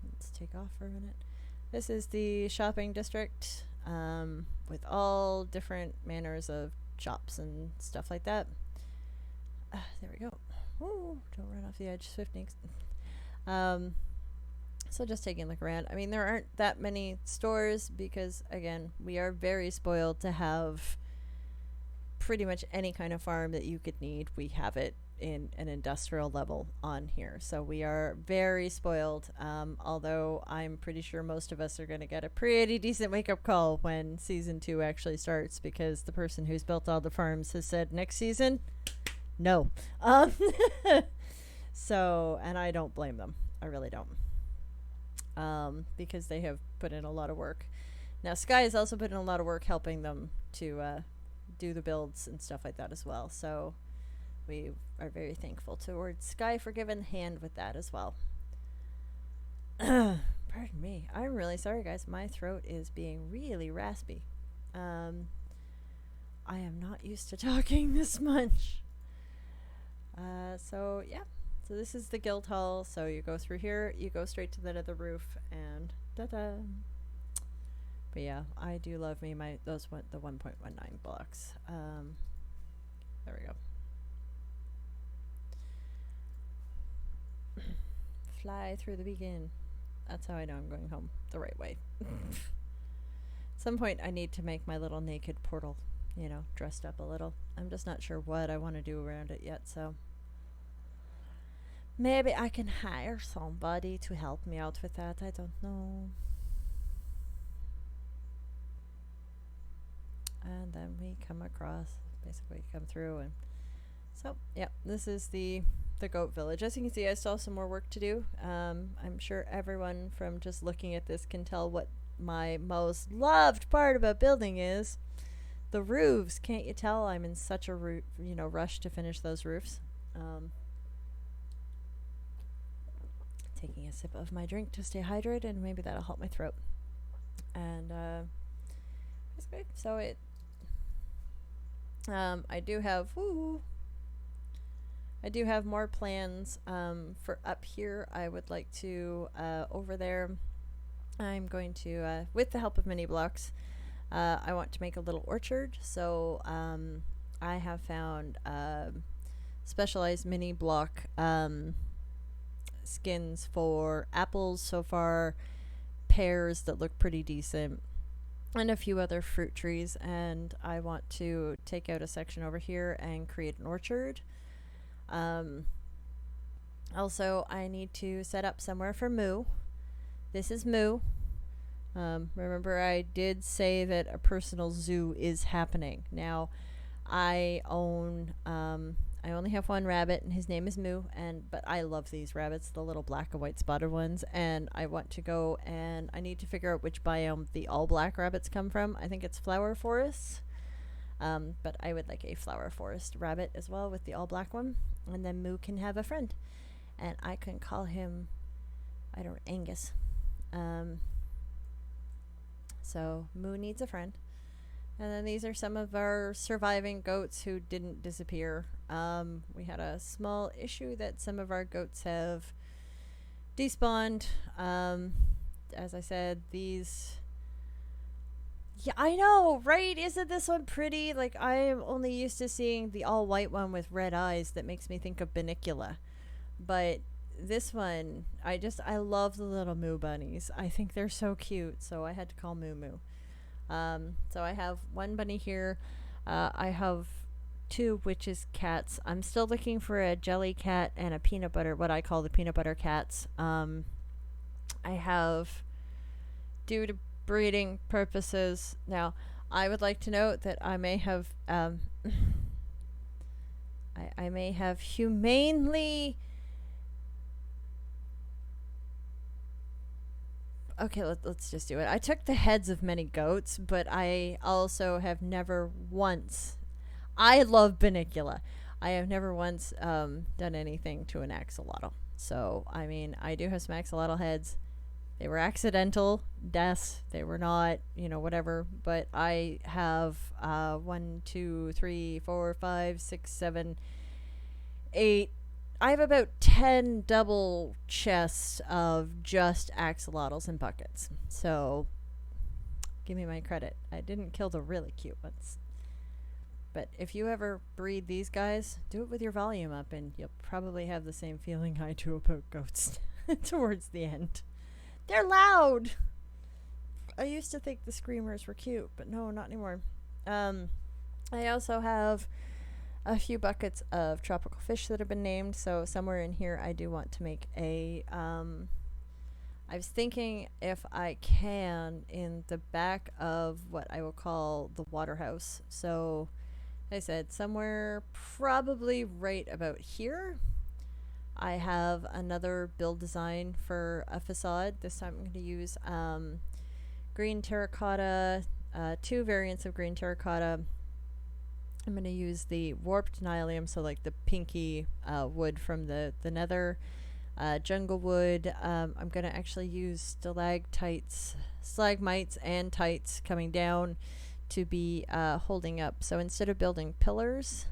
Let's take off for a minute. This is the shopping district with all different manners of shops and stuff like that. There we go. Ooh, don't run off the edge, Swiftnix. So just taking a look around. I mean, there aren't that many stores because, again, we are very spoiled to have pretty much any kind of farm that you could need. We have it in an industrial level on here. So we are very spoiled, although I'm pretty sure most of us are going to get a pretty decent wake-up call when Season 2 actually starts, because the person who's built all the farms has said next season, no. So, and I don't blame them. I really don't. Because they have put in a lot of work. Now, Sky has also put in a lot of work helping them to do the builds and stuff like that as well. So we are very thankful towards Sky for giving a hand with that as well. Pardon me. I'm really sorry, guys. My throat is being really raspy. I am not used to talking this much. So, yeah. So this is the guild hall. So you go through here, you go straight to the nether roof, and ta-da! But yeah, I do love me the 1.19 blocks. There we go. Fly through the beacon. That's how I know I'm going home the right way. At some point I need to make my little naked portal, you know, dressed up a little. I'm just not sure what I want to do around it yet, so maybe I can hire somebody to help me out with that. I don't know. And then we come across, basically come through, and so yeah, this is the goat village. As you can see, I still have some more work to do. I'm sure everyone from just looking at this can tell what my most loved part about building is. The roofs. Can't you tell I'm in such a rush to finish those roofs? Taking a sip of my drink to stay hydrated, and maybe that'll help my throat. And basically, so it I do have more plans for up here. I would like to over there, I'm going to with the help of mini blocks, I want to make a little orchard. So I have found specialized mini block skins for apples so far, pears that look pretty decent, and a few other fruit trees, and I want to take out a section over here and create an orchard. Also, I need to set up somewhere for Moo. This is Moo. Remember, I did say that a personal zoo is happening. Now, I only have one rabbit, and his name is Moo, but I love these rabbits, the little black and white spotted ones, and I want to go, and I need to figure out which biome the all black rabbits come from. I think it's flower forests, but I would like a flower forest rabbit as well with the all black one, and then Moo can have a friend, and I can call him, Angus. So Moo needs a friend. And then these are some of our surviving goats who didn't disappear. We had a small issue that some of our goats have despawned. As I said, these... Yeah, I know, right? Isn't this one pretty? Like, I am only used to seeing the all-white one with red eyes that makes me think of Bunnicula. But this one, I love the little Moo bunnies. I think they're so cute, so I had to call Moo Moo. So I have one bunny here. I have two witches cats. I'm still looking for a jelly cat and a peanut butter, what I call the peanut butter cats. I have, due to breeding purposes, now I would like to note that I may have, I may have humanely... Okay, let's just do it. I took the heads of many goats, but I also have never once... I love Bunnicula. I have never once done anything to an axolotl. So, I mean, I do have some axolotl heads. They were accidental deaths. They were not, whatever. But I have 1, 2, 3, 4, 5, 6, 7, 8. I have about 10 double chests of just axolotls and buckets. So give me my credit. I didn't kill the really cute ones. But if you ever breed these guys, do it with your volume up, and you'll probably have the same feeling I do about goats towards the end. They're loud! I used to think the screamers were cute, but no, not anymore. I also have a few buckets of tropical fish that have been named, so somewhere in here I do want to make a... I was thinking if I can in the back of what I will call the water house. So... I said somewhere probably right about here. I have another build design for a facade. This time I'm going to use green terracotta, 2 variants of green terracotta. I'm going to use the warped nylium, so like the pinky wood from the nether, jungle wood. I'm going to actually use stalagmites and tights coming down to be holding up. So instead of building pillars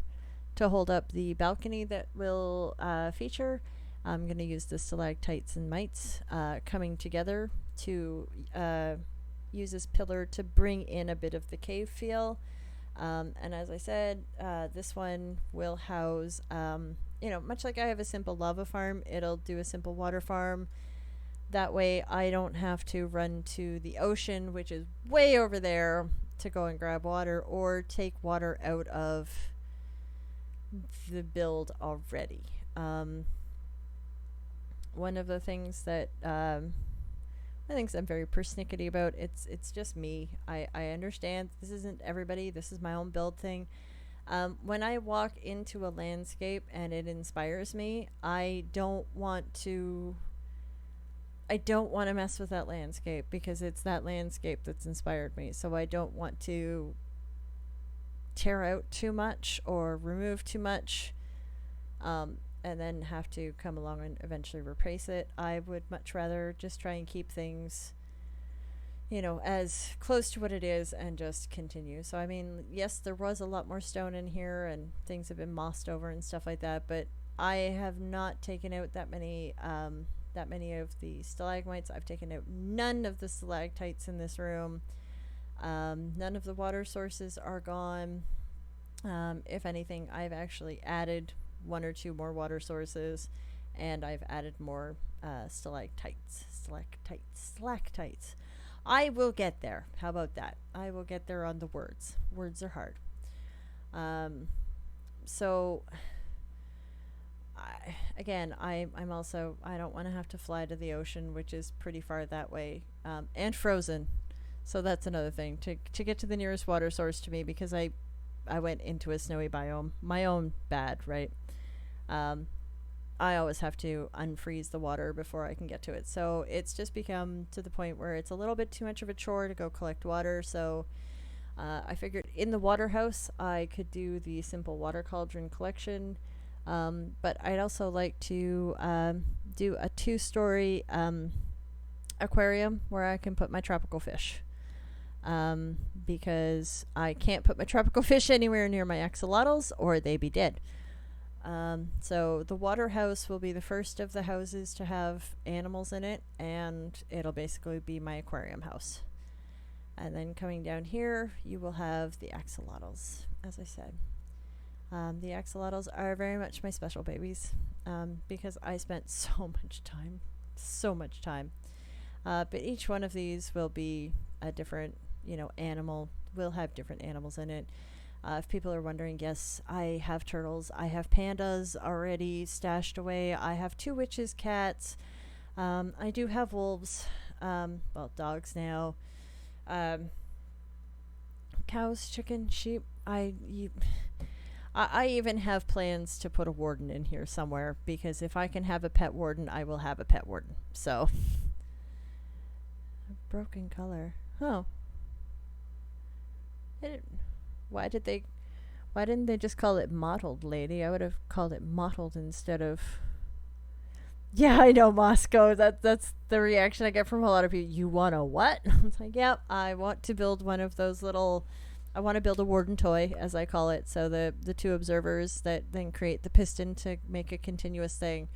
to hold up the balcony that will feature, I'm going to use the stalactites and mites coming together to use this pillar to bring in a bit of the cave feel. And as I said, this one will house, much like I have a simple lava farm, it'll do a simple water farm. That way I don't have to run to the ocean, which is way over there, to go and grab water or take water out of the build already. One of the things that I think I'm very persnickety about, it's just me. I understand this isn't everybody. This is my own build thing. When I walk into a landscape and it inspires me, I don't want to mess with that landscape because it's that landscape that's inspired me. So I don't want to tear out too much or remove too much and then have to come along and eventually replace it. I would much rather just try and keep things, as close to what it is and just continue. So, I mean, yes, there was a lot more stone in here and things have been mossed over and stuff like that, but I have not taken out that many of the stalagmites. I've taken out none of the stalactites in this room. None of the water sources are gone. If anything, I've actually added 1 or 2 more water sources, and I've added more stalactites. I will get there. How about that? I will get there on the words. Words are hard. So... I'm also, I don't want to have to fly to the ocean, which is pretty far that way, and frozen. So that's another thing, to get to the nearest water source to me, because I went into a snowy biome. My own bad, right? I always have to unfreeze the water before I can get to it. So it's just become to the point where it's a little bit too much of a chore to go collect water. So I figured in the water house I could do the simple water cauldron collection. But I'd also like to do a 2-story aquarium where I can put my tropical fish. Because I can't put my tropical fish anywhere near my axolotls or they be dead. So the water house will be the first of the houses to have animals in it, and it'll basically be my aquarium house. And then coming down here, you will have the axolotls, as I said. The axolotls are very much my special babies, because I spent so much time. But each one of these will be a different, animal. Will have different animals in it. If people are wondering, yes, I have turtles. I have pandas already stashed away. I have 2 witches' cats. I do have wolves. Dogs now. Cows, chicken, sheep. I even have plans to put a warden in here somewhere, because if I can have a pet warden, I will have a pet warden. So, a broken color. Oh. Why didn't they just call it mottled, lady? I would have called it mottled instead of... Yeah, I know, Moscow. That's the reaction I get from a lot of people. You want a what? It's like, yeah, I want to build one of those little. I want to build a warden toy, as I call it. So the two observers that then create the piston to make a continuous thing.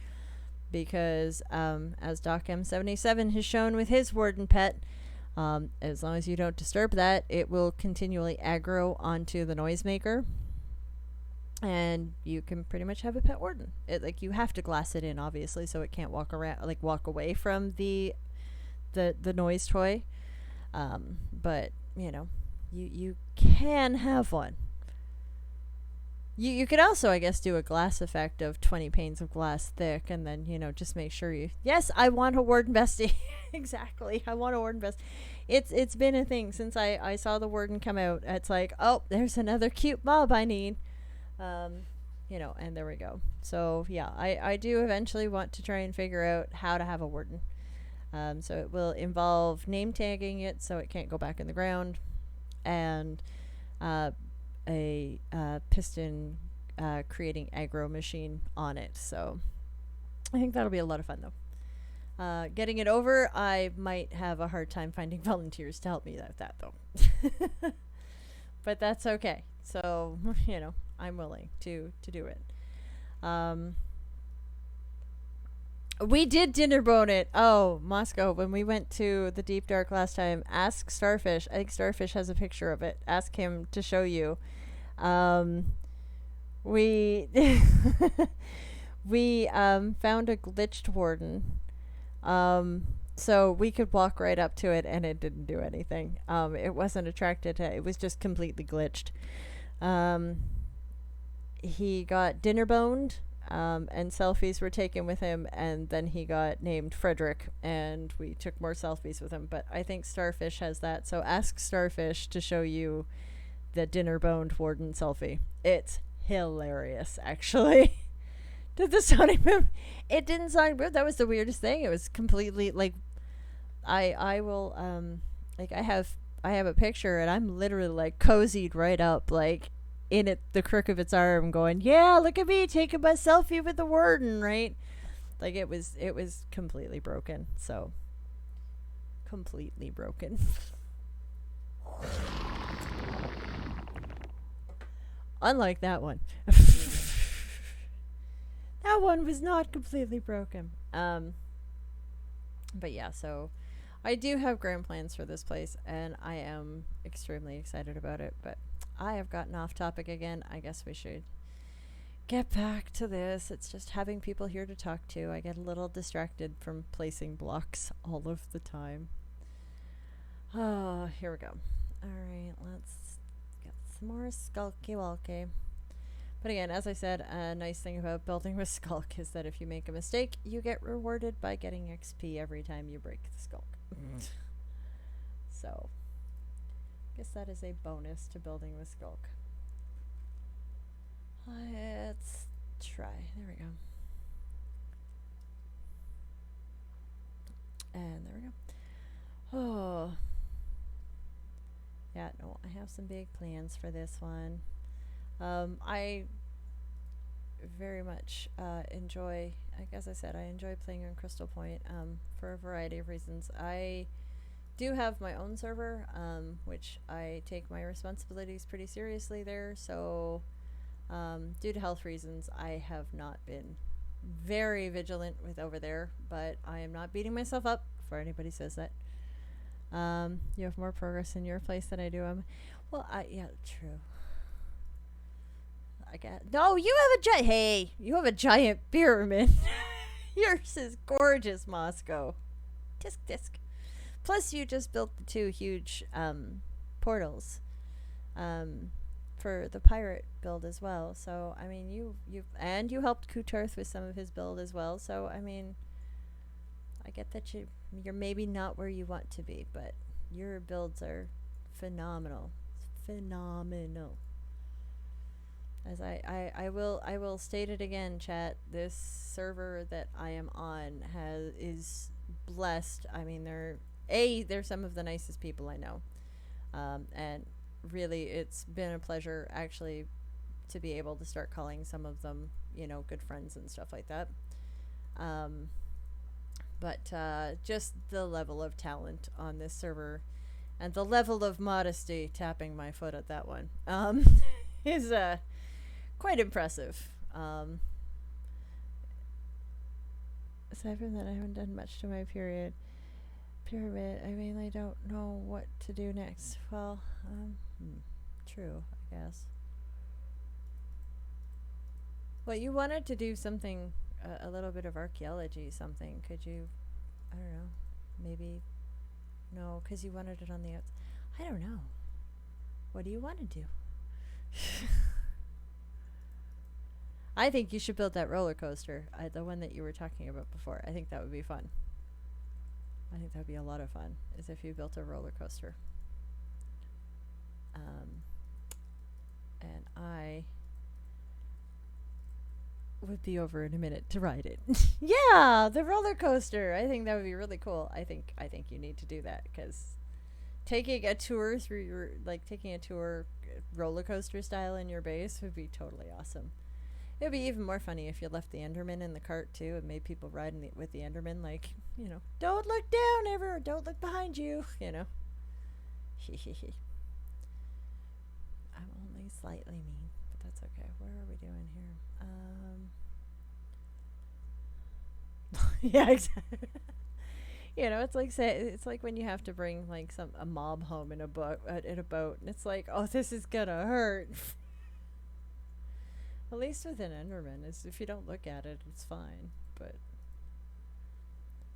Because as Doc M77 has shown with his warden pet, as long as you don't disturb that, it will continually aggro onto the noisemaker, and you can pretty much have a pet warden. It like you have to glass it in, obviously, so it can't walk around like walk away from the noise toy. But you can have one. You could also, I guess, do a glass effect of 20 panes of glass thick, and then just make sure you. Yes, I want a warden bestie. Exactly, I want a warden bestie. It's been a thing since I saw the warden come out. It's like, oh, there's another cute mob I need. Um, and there we go. So yeah, I do eventually want to try and figure out how to have a warden. So it will involve name tagging it so it can't go back in the ground, and uh, a piston creating aggro machine on it. So I think that'll be a lot of fun though. Getting it over, I might have a hard time finding volunteers to help me with that though. But that's okay. So I'm willing to do it. Um, we did dinner bone it. Oh, Moscow. When we went to the Deep Dark last time, ask Starfish. I think Starfish has a picture of it. Ask him to show you. We we found a glitched warden. So we could walk right up to it and it didn't do anything. It wasn't attracted to it was just completely glitched. Um, he got dinner boned, and selfies were taken with him, and then he got named Frederick, and we took more selfies with him. But I think Starfish has that, so ask Starfish to show you the dinner boned warden selfie. It's hilarious, actually. Did the sonic boom? It didn't sonic boom. That was the weirdest thing. It was completely like I will like I have a picture and I'm literally like cozied right up like in it the crook of its arm going, yeah, look at me taking my selfie with the warden, right? Like it was completely broken. So completely broken. Unlike that one. That one was not completely broken. But yeah, so I do have grand plans for this place, and I am extremely excited about it. But I have gotten off topic again. I guess we should get back to this. It's just having people here to talk to. I get a little distracted from placing blocks all of the time. Oh, here we go. Alright, let's get some more skulky walky. But again, as I said, a nice thing about building with Skulk is that if you make a mistake, you get rewarded by getting XP every time you break the Skulk. So, I guess that is a bonus to building with Skulk. Let's try. There we go. And there we go. Oh. Yeah, no, I have some big plans for this one. I very much enjoy, like as I said, I enjoy playing on Crystal Point for a variety of reasons. I do have my own server, which I take my responsibilities pretty seriously there, so due to health reasons, I have not been very vigilant with over there, but I am not beating myself up before anybody says that. You have more progress in your place than I do. Well, yeah, true. I get no. You have a giant. Hey, you have a giant pyramid. Yours is gorgeous, Moscow. Tisk tisk. Plus, you just built the two huge portals for the pirate build as well. So I mean, you helped Kutarth with some of his build as well. So I mean, I get that you're maybe not where you want to be, but your builds are phenomenal. Phenomenal. As I will state it again, chat. This server that I am on is blessed. I mean, they're some of the nicest people I know, and really, it's been a pleasure actually to be able to start calling some of them, good friends and stuff like that. But just the level of talent on this server and the level of modesty tapping my foot at that one is quite impressive. Aside from that, I haven't done much to my pyramid. I mainly don't know what to do next. Well, true, I guess. Well, you wanted to do something, a little bit of archaeology, something. Could you, I don't know, maybe, no, because you wanted it on the outside. I don't know. What do you want to do? I think you should build that roller coaster, the one that you were talking about before. I think that would be fun. I think that would be a lot of fun, is if you built a roller coaster. And I would be over in a minute to ride it. Yeah, the roller coaster. I think that would be really cool. I think you need to do that, because taking a tour through your, like, taking a tour roller coaster style in your base would be totally awesome. It would be even more funny if you left the Enderman in the cart too and made people ride with the Enderman, like, you know, don't look down ever, don't look behind you, you know. I'm only slightly mean, but that's okay. Where are we doing here? Yeah, exactly. You know, it's like when you have to bring like a mob home in a boat, and it's like, oh, this is gonna hurt. At least with an Enderman, is if you don't look at it, it's fine. But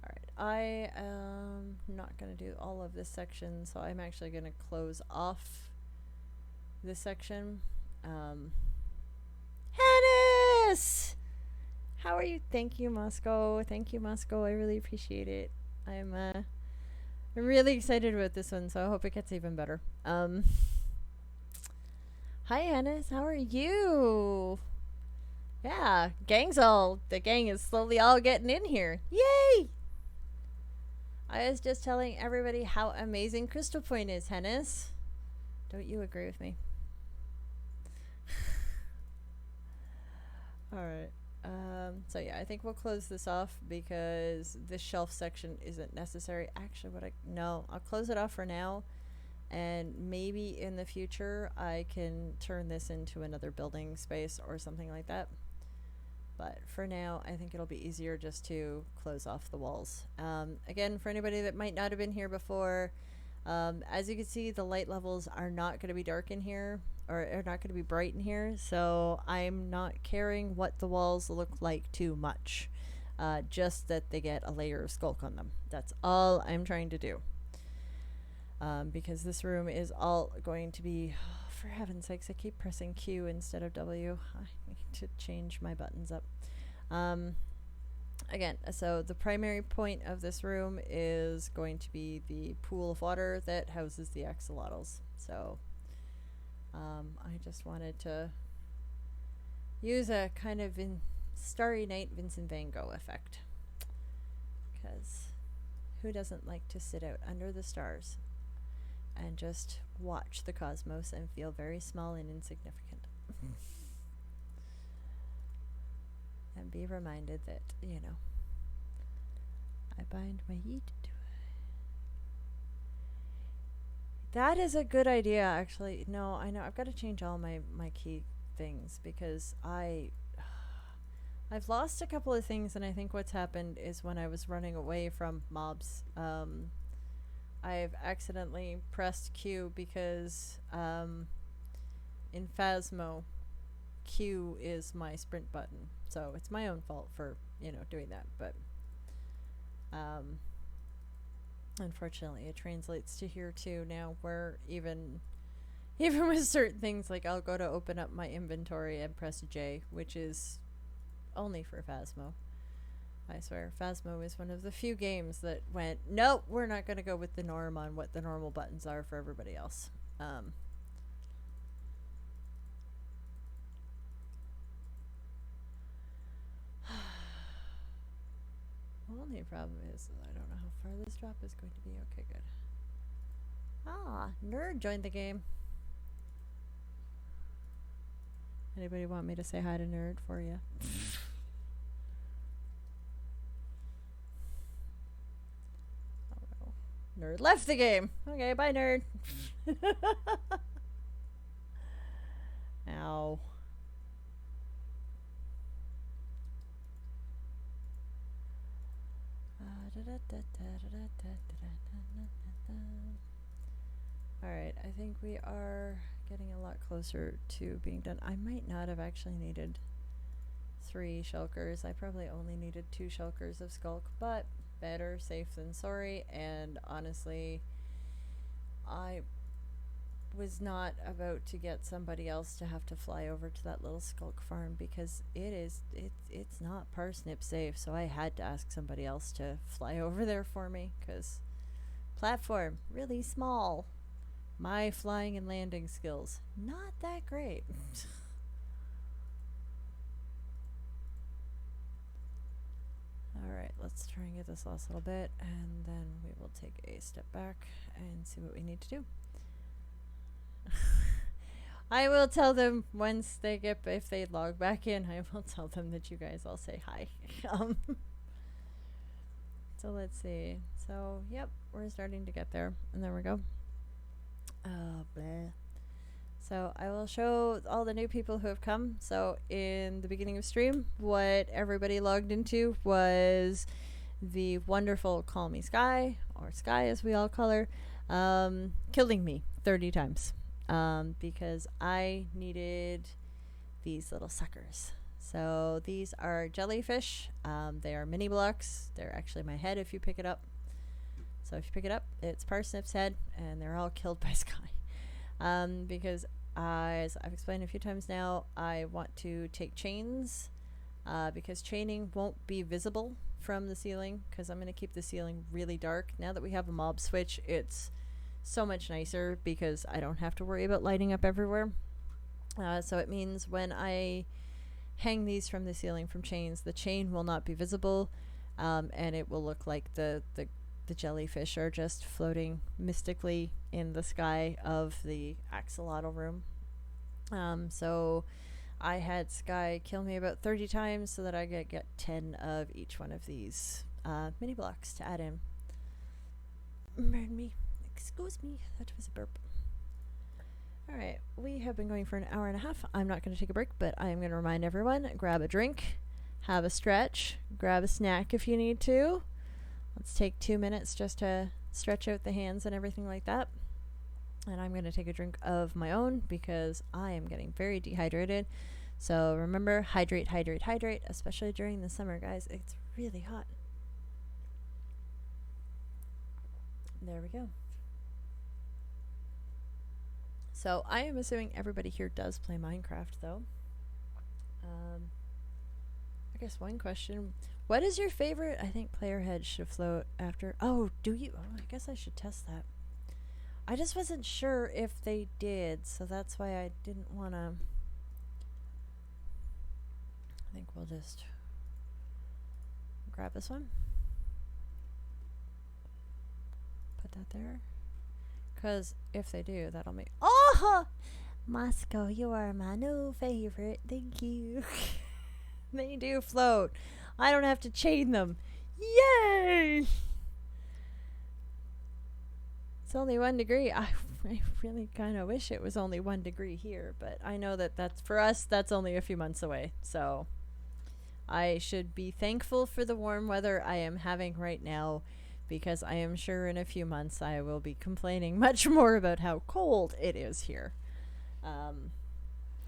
all right, I am not gonna do all of this section, so I'm actually gonna close off this section. Hennis! How are you? Thank you, Moscow. Thank you, Moscow. I really appreciate it. I'm really excited about this one, so I hope it gets even better. Hi, Hennis. How are you? Yeah, the gang is slowly all getting in here. Yay! I was just telling everybody how amazing Crystal Point is, Hennis. Don't you agree with me? Alright. So yeah, I think we'll close this off because this shelf section isn't necessary. Actually, I'll close it off for now. And maybe in the future, I can turn this into another building space or something like that. But for now, I think it'll be easier just to close off the walls. Again, for anybody that might not have been here before, as you can see, the light levels are not going to be dark in here, or are not going to be bright in here, so I'm not caring what the walls look like too much. Just that they get a layer of skulk on them. That's all I'm trying to do. Because this room is all going to be, oh, for heaven's sakes, I keep pressing Q instead of W. I need to change my buttons up. Again, so the primary point of this room is going to be the pool of water that houses the axolotls. So I just wanted to use a kind of Starry Night Vincent van Gogh effect, because who doesn't like to sit out under the stars and just watch the cosmos and feel very small and insignificant? And be reminded that, you know, I bind my heat to it. That is a good idea, actually. No, I know. I've got to change all my key things, because I've lost a couple of things, and I think what's happened is when I was running away from mobs, I've accidentally pressed Q because in Phasmo, Q is my sprint button. So it's my own fault for, you know, doing that. But unfortunately, it translates to here too now, where even with certain things, like I'll go to open up my inventory and press J, which is only for Phasmo. I swear, Phasmo is one of the few games that went, nope, we're not going to go with the norm on what the normal buttons are for everybody else. Only problem is I don't know how far this drop is going to be. Okay, good. Ah, Nerd joined the game. Anybody want me to say hi to Nerd for you? Nerd left the game. Okay, bye, nerd. Ow. Alright, I think we are getting a lot closer to being done. I might not have actually needed 3 shulkers. I probably only needed 2 shulkers of skulk, but better safe than sorry. And honestly, I was not about to get somebody else to have to fly over to that little skulk farm because it's not parsnip safe. So I had to ask somebody else to fly over there for me because platform really small. My flying and landing skills not that great. Alright, let's try and get this last little bit, and then we will take a step back and see what we need to do. I will tell them once they get, if they log back in, I will tell them that you guys all say hi. So let's see. So, yep, we're starting to get there. And there we go. Oh, bleh. So I will show all the new people who have come. So in the beginning of stream, what everybody logged into was the wonderful Call Me Sky, or Sky as we all call her, killing me 30 times because I needed these little suckers. So these are jellyfish. They are mini blocks. They're actually my head if you pick it up. So if you pick it up, it's Parsnip's head, and they're all killed by Sky. Because as I've explained a few times now, I want to take chains because chaining won't be visible from the ceiling because I'm going to keep the ceiling really dark. Now that we have a mob switch, it's so much nicer because I don't have to worry about lighting up everywhere. So it means when I hang these from the ceiling from chains, the chain will not be visible, and it will look like the jellyfish are just floating mystically in the sky of the axolotl room. So I had Sky kill me about 30 times so that I could get 10 of each one of these mini blocks to add in. Pardon me. Excuse me. That was a burp. Alright, we have been going for an hour and a half. I'm not going to take a break, but I am going to remind everyone, grab a drink, have a stretch, grab a snack if you need to. Let's take 2 minutes just to stretch out the hands and everything like that. And I'm going to take a drink of my own because I am getting very dehydrated. So remember, hydrate, hydrate, hydrate, especially during the summer, guys. It's really hot. There we go. So I am assuming everybody here does play Minecraft, though. I guess one question. What is your favorite? I think player head should float after. Oh, do you? Oh, I guess I should test that. I just wasn't sure if they did, so that's why I didn't want to. I think we'll just grab this one. Put that there. Because if they do, that'll make. Oh! Moscow, you are my new favorite. Thank you. They do float. I don't have to chain them. Yay! It's only 1 degree. I really kind of wish it was only 1 degree here, but I know that that's for us, that's only a few months away. So I should be thankful for the warm weather I am having right now because I am sure in a few months I will be complaining much more about how cold it is here.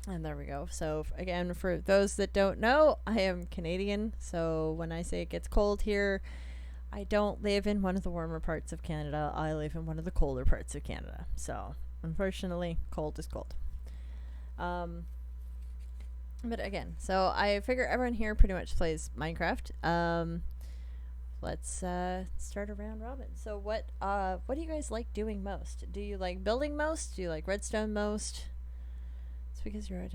And there we go. So again, for those that don't know, I am Canadian. So when I say it gets cold here, I don't live in one of the warmer parts of Canada. I live in one of the colder parts of Canada. So unfortunately, cold is cold. But again, so I figure everyone here pretty much plays Minecraft. Let's start a round robin. So what do you guys like doing most? Do you like building most? Do you like redstone most? It's because you're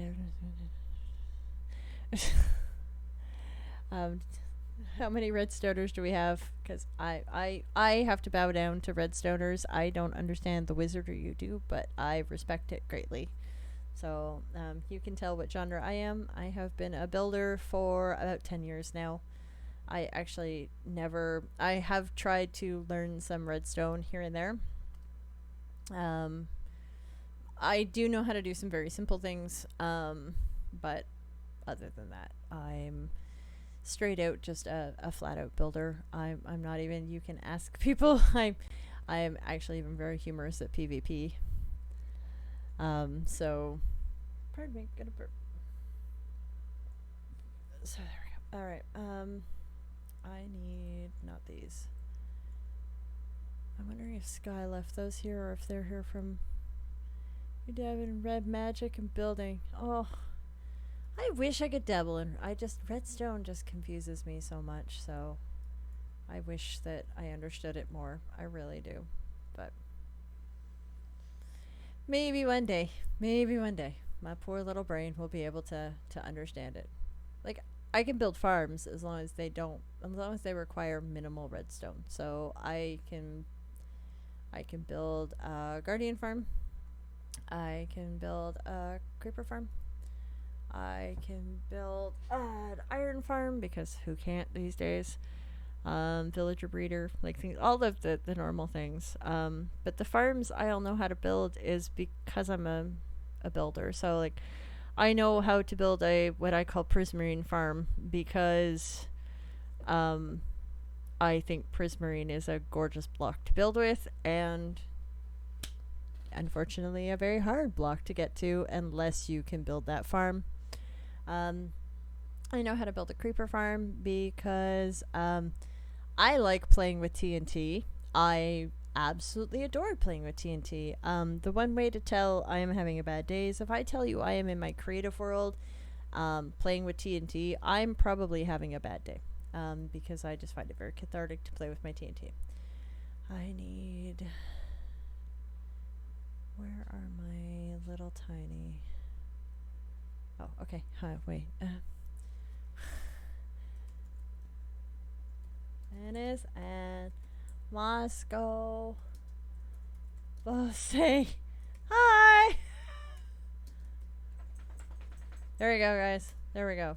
how many redstoners do we have? Because I have to bow down to redstoners. I don't understand the wizardry you do, but I respect it greatly. So you can tell what genre I am. I have been a builder for about 10 years now. I actually never. I have tried to learn some redstone here and there. Um, I do know how to do some very simple things, but other than that, I'm straight out just a flat out builder. I'm not even. You can ask people. I'm actually even very humorous at PvP. So, pardon me, gonna burp. So there we go. All right. I need not these. I'm wondering if Sky left those here or if they're here from you dabble in red magic and building. Oh, I wish I could dabble in. Redstone just confuses me so much. So I wish that I understood it more. I really do, but maybe one day. Maybe one day, my poor little brain will be able to understand it. Like I can build farms as long as they require minimal redstone. So I can build a guardian farm. I can build a creeper farm. I can build an iron farm because who can't these days? Villager breeder, like things, all of the normal things. But the farms I all know how to build is because I'm a builder. So like I know how to build a what I call prismarine farm because I think prismarine is a gorgeous block to build with and unfortunately a very hard block to get to unless you can build that farm. I know how to build a creeper farm because I like playing with TNT. I absolutely adore playing with TNT. The one way to tell I am having a bad day is if I tell you I am in my creative world playing with TNT, I'm probably having a bad day because I just find it very cathartic to play with my TNT. I need... Where are my little tiny... Oh, okay. Hi, wait. Venice and Moscow. Both say hi. There we go, guys. There we go.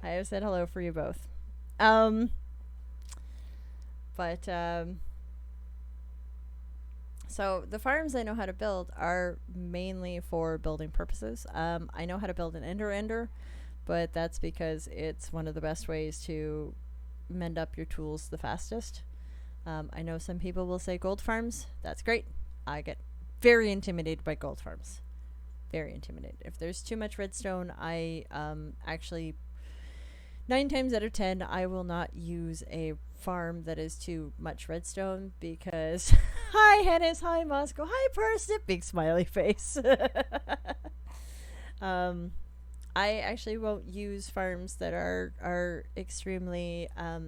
I have said hello for you both. But so the farms I know how to build are mainly for building purposes. I know how to build an ender, but that's because it's one of the best ways to mend up your tools the fastest. I know some people will say gold farms. That's great. I get very intimidated by gold farms. Very intimidated. If there's too much redstone, I actually 9 times out of 10 I will not use a farm that is too much redstone because hi Hennis, hi Moscow, hi Parsnip, big smiley face. I actually won't use farms that are extremely I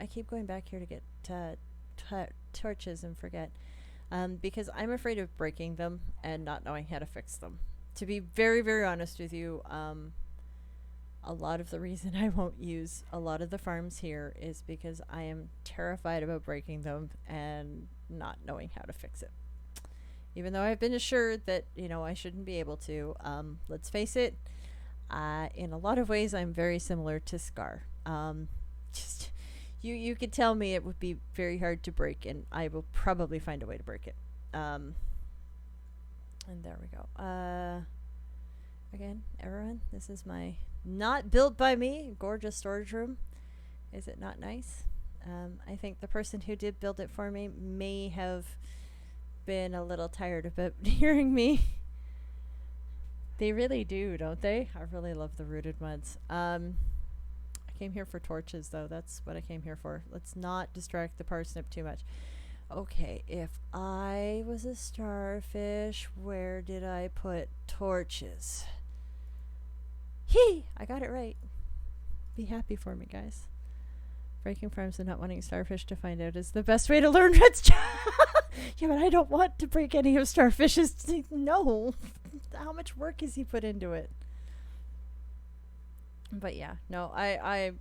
keep going back here to get torches and forget because I'm afraid of breaking them and not knowing how to fix them. To be very, very honest with you, a lot of the reason I won't use a lot of the farms here is because I am terrified about breaking them and not knowing how to fix it. Even though I've been assured that, I shouldn't be able to. Let's face it, in a lot of ways I'm very similar to Scar. Just you could tell me it would be very hard to break and I will probably find a way to break it. And there we go. Again, everyone, this is my not built by me gorgeous storage room. Is it not nice? I think the person who did build it for me may have been a little tired about hearing me. They really do, don't they? I really love the rooted muds. I came here for torches though. That's what I came here for. Let's not distract the parsnip too much. Okay, if I was a starfish, where did I put torches? I got it right. Be happy for me, guys. Breaking farms and not wanting starfish to find out is the best way to learn redstone. Yeah, but I don't want to break any of starfish's. No. How much work has he put into it? But yeah, no, I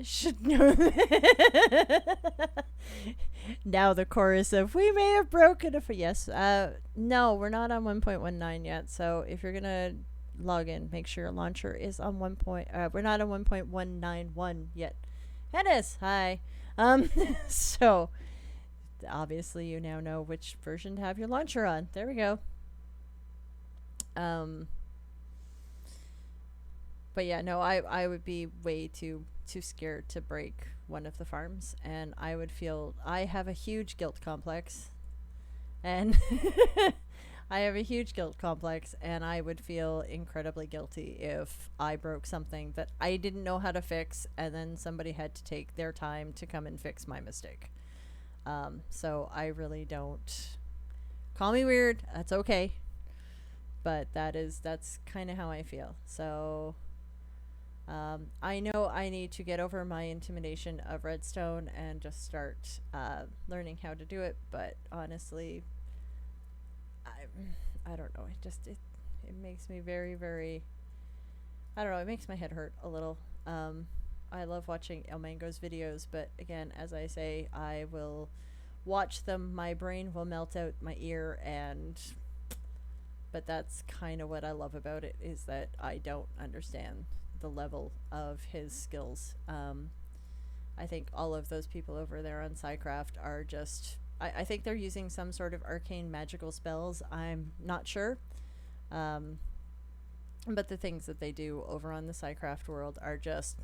should know. now the chorus of "we may have broken a yes." No, we're not on 1.19 yet. So if you're gonna log in, make sure your launcher is on we're not on 1.191 yet. Hennis, hi. So obviously you now know which version to have your launcher on. There we go. But yeah, no, I would be way too scared to break one of the farms, and I would feel I have a huge guilt complex, and I have a huge guilt complex, and I would feel incredibly guilty if I broke something that I didn't know how to fix, and then somebody had to take their time to come and fix my mistake. So I really don't. Call me weird. That's okay. But that's kind of how I feel. So I know I need to get over my intimidation of redstone and just start learning how to do it. But honestly, I don't know. It makes me very, very. I don't know. It makes my head hurt a little. I love watching El Mango's videos, but again, as I say, I will watch them. My brain will melt out my ear, but that's kind of what I love about it, is that I don't understand the level of his skills. I think all of those people over there on Psycraft are just. I think they're using some sort of arcane magical spells. I'm not sure. But the things that they do over on the Psycraft world are just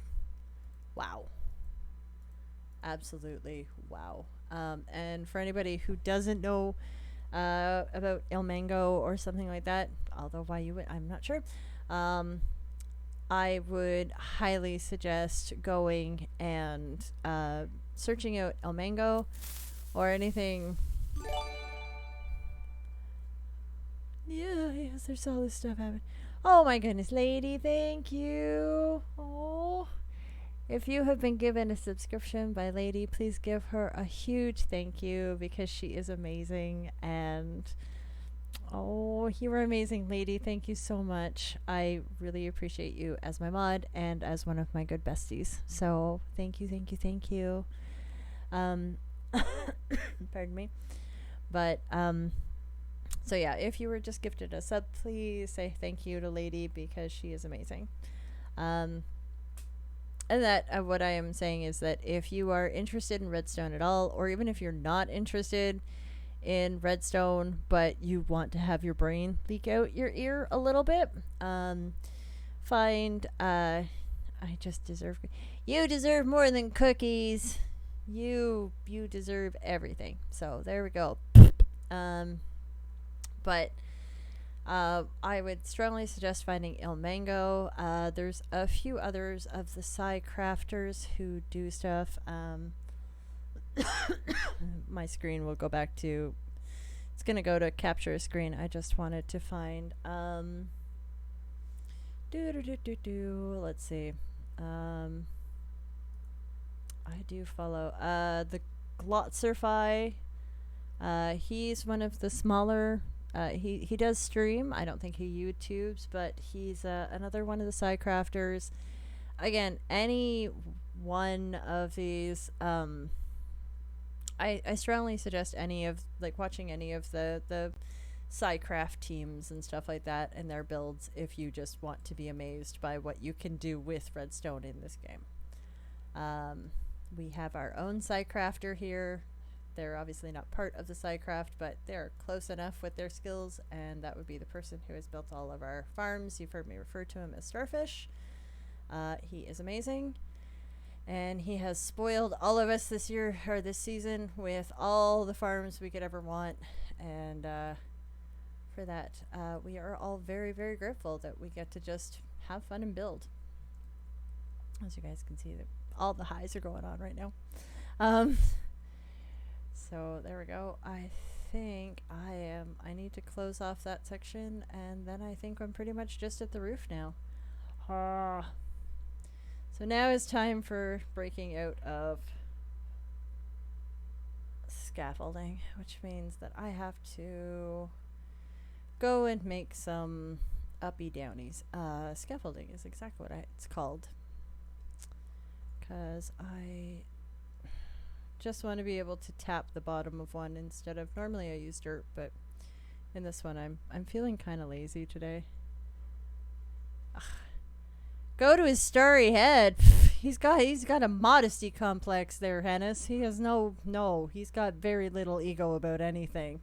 wow. Absolutely wow. And for anybody who doesn't know about El Mango or something like that, although why you would, I'm not sure. I would highly suggest going and searching out El Mango or anything. Yeah, yes, there's all this stuff happening. Oh my goodness, lady, thank you. Oh. If you have been given a subscription by Lady, please give her a huge thank you, because she is amazing. And oh, you are amazing, Lady. Thank you so much. I really appreciate you as my mod and as one of my good besties. So thank you, thank you, thank you. Pardon me. But so yeah, if you were just gifted a sub, please say thank you to Lady, because she is amazing. And that what I am saying is that if you are interested in redstone at all, or even if you're not interested in redstone but you want to have your brain leak out your ear a little bit, find I just deserve, you deserve more than cookies, you deserve everything. So there we go. But I would strongly suggest finding El Mango. There's a few others of the Psy Crafters who do stuff. My screen will go back to. It's gonna go to capture a screen. I just wanted to find. Let's see. I do follow the Glotzerfi. He's one of the smaller. He does stream. I don't think he YouTubes, but he's another one of the Psy Crafters. Again, any one of these, I strongly suggest watching any of the Psycraft teams and stuff like that and their builds if you just want to be amazed by what you can do with redstone in this game. We have our own Psycrafter here. They're obviously not part of the Psycraft, but they're close enough with their skills, and that would be the person who has built all of our farms. You've heard me refer to him as Starfish. He is amazing, and he has spoiled all of us this year, or this season, with all the farms we could ever want, and for that, we are all very, very grateful that we get to just have fun and build. As you guys can see, all the highs are going on right now. So there we go. I think I need to close off that section, and then I think I'm pretty much just at the roof now. So now is time for breaking out of scaffolding, which means that I have to go and make some uppy downies. Scaffolding is exactly what it's called. Because I just want to be able to tap the bottom of one instead of, normally I use dirt, but in this one I'm feeling kind of lazy today. Ugh. Go to his starry head. He's got a modesty complex there, Hennis. He has he's got very little ego about anything.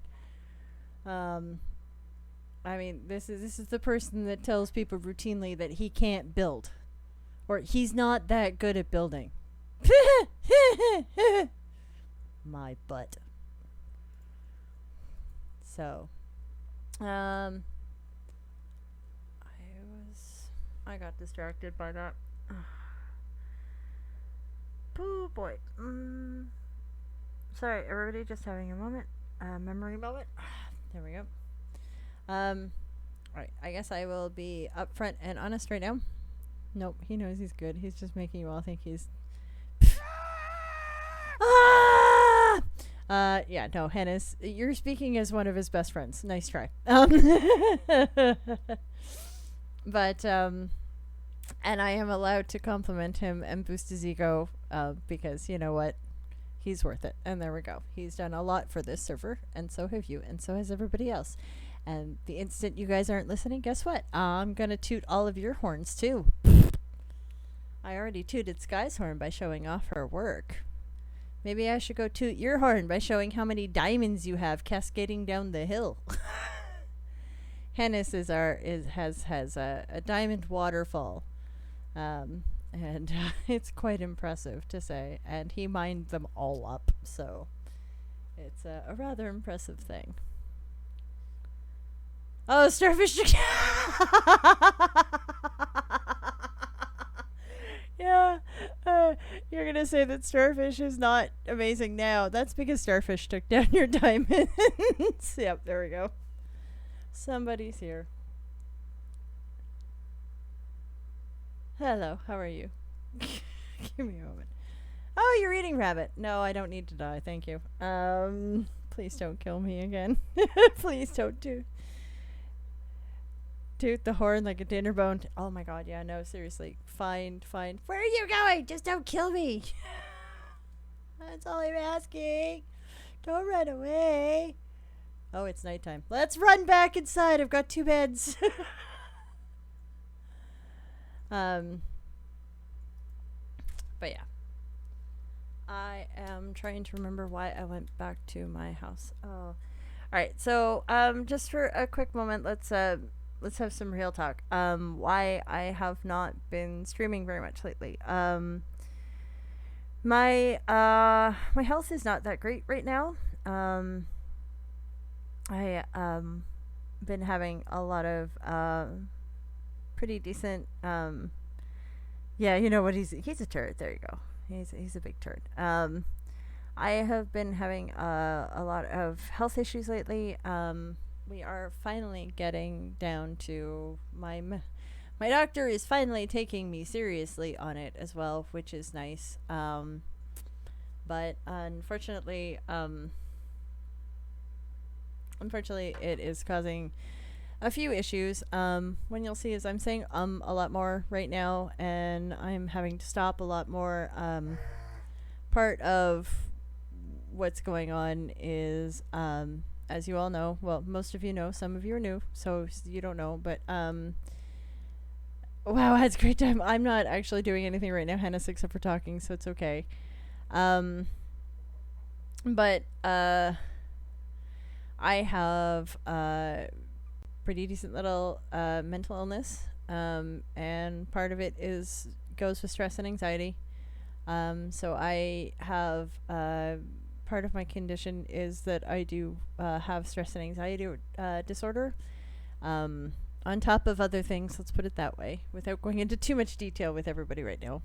I mean, this is the person that tells people routinely that he can't build, or he's not that good at building. My butt. So, I got distracted by that. Oh boy. Sorry, everybody, just having a moment, memory moment. There we go. Alright, I guess I will be upfront and honest right now. Nope, he knows he's good. He's just making you all think he's. Yeah, no, Hennis, you're speaking as one of his best friends. Nice try. But, and I am allowed to compliment him and boost his ego, because you know what? He's worth it. And there we go. He's done a lot for this server, and so have you, and so has everybody else. And the instant you guys aren't listening, guess what? I'm gonna toot all of your horns, too. I already tooted Sky's horn by showing off her work. Maybe I should go toot your horn by showing how many diamonds you have cascading down the hill. Hennis has a diamond waterfall. And it's quite impressive to say. And he mined them all up, so it's a rather impressive thing. Oh, starfish! Yeah, you're gonna say that starfish is not amazing now. That's because starfish took down your diamonds. Yep, there we go. Somebody's here. Hello, how are you? Give me a moment. Oh, you're eating rabbit. No, I don't need to die, thank you. Please don't kill me again. Please don't toot the horn like a dinner bone. Oh my god, yeah, no, seriously. Fine. Where are you going? Just don't kill me. That's all I'm asking. Don't run away. Oh, it's nighttime. Let's run back inside. I've got 2 beds. But yeah. I am trying to remember why I went back to my house. Oh. Alright, so just for a quick moment, let's have some real talk. Why I have not been streaming very much lately. My health is not that great right now. I been having a lot of pretty decent yeah, you know what, he's a turd. There you go. He's a big turd. I have been having a lot of health issues lately. We are finally getting down to my doctor is finally taking me seriously on it as well, which is nice. But unfortunately, it is causing a few issues. When you'll see is I'm saying a lot more right now, and I'm having to stop a lot more. Part of what's going on is as you all know, well, most of you know, some of you are new, so you don't know, but wow, I had a great time. I'm not actually doing anything right now, Hennis, except for talking, so it's okay. But I have pretty decent little mental illness, and part of it goes with stress and anxiety. So I have part of my condition is that I do have stress and anxiety disorder, on top of other things, let's put it that way, without going into too much detail with everybody right now.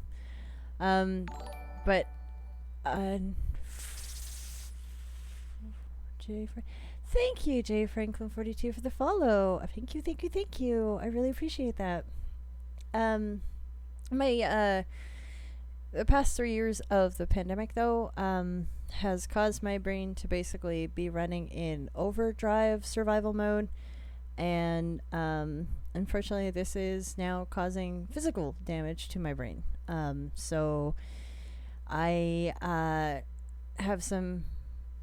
But thank you, J Franklin42, for the follow. Thank you. I really appreciate that. The past 3 years of the pandemic, though, has caused my brain to basically be running in overdrive survival mode, and unfortunately this is now causing physical damage to my brain. So I have some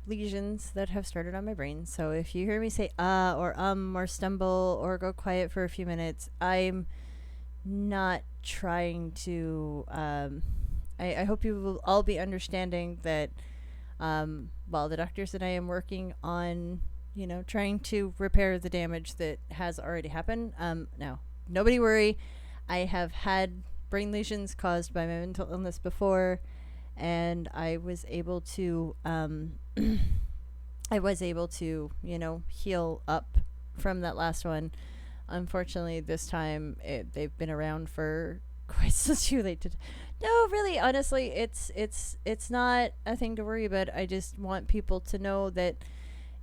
lesions that have started on my brain. So if you hear me say or stumble or go quiet for a few minutes, I'm not trying to. I hope you will all be understanding that while the doctors and I am working on, trying to repair the damage that has already happened. Now, nobody worry. I have had brain lesions caused by my mental illness before, and I was able to heal up from that last one. Unfortunately, this time they've been around for quite so too late to. No, really, honestly, it's not a thing to worry about. I just want people to know that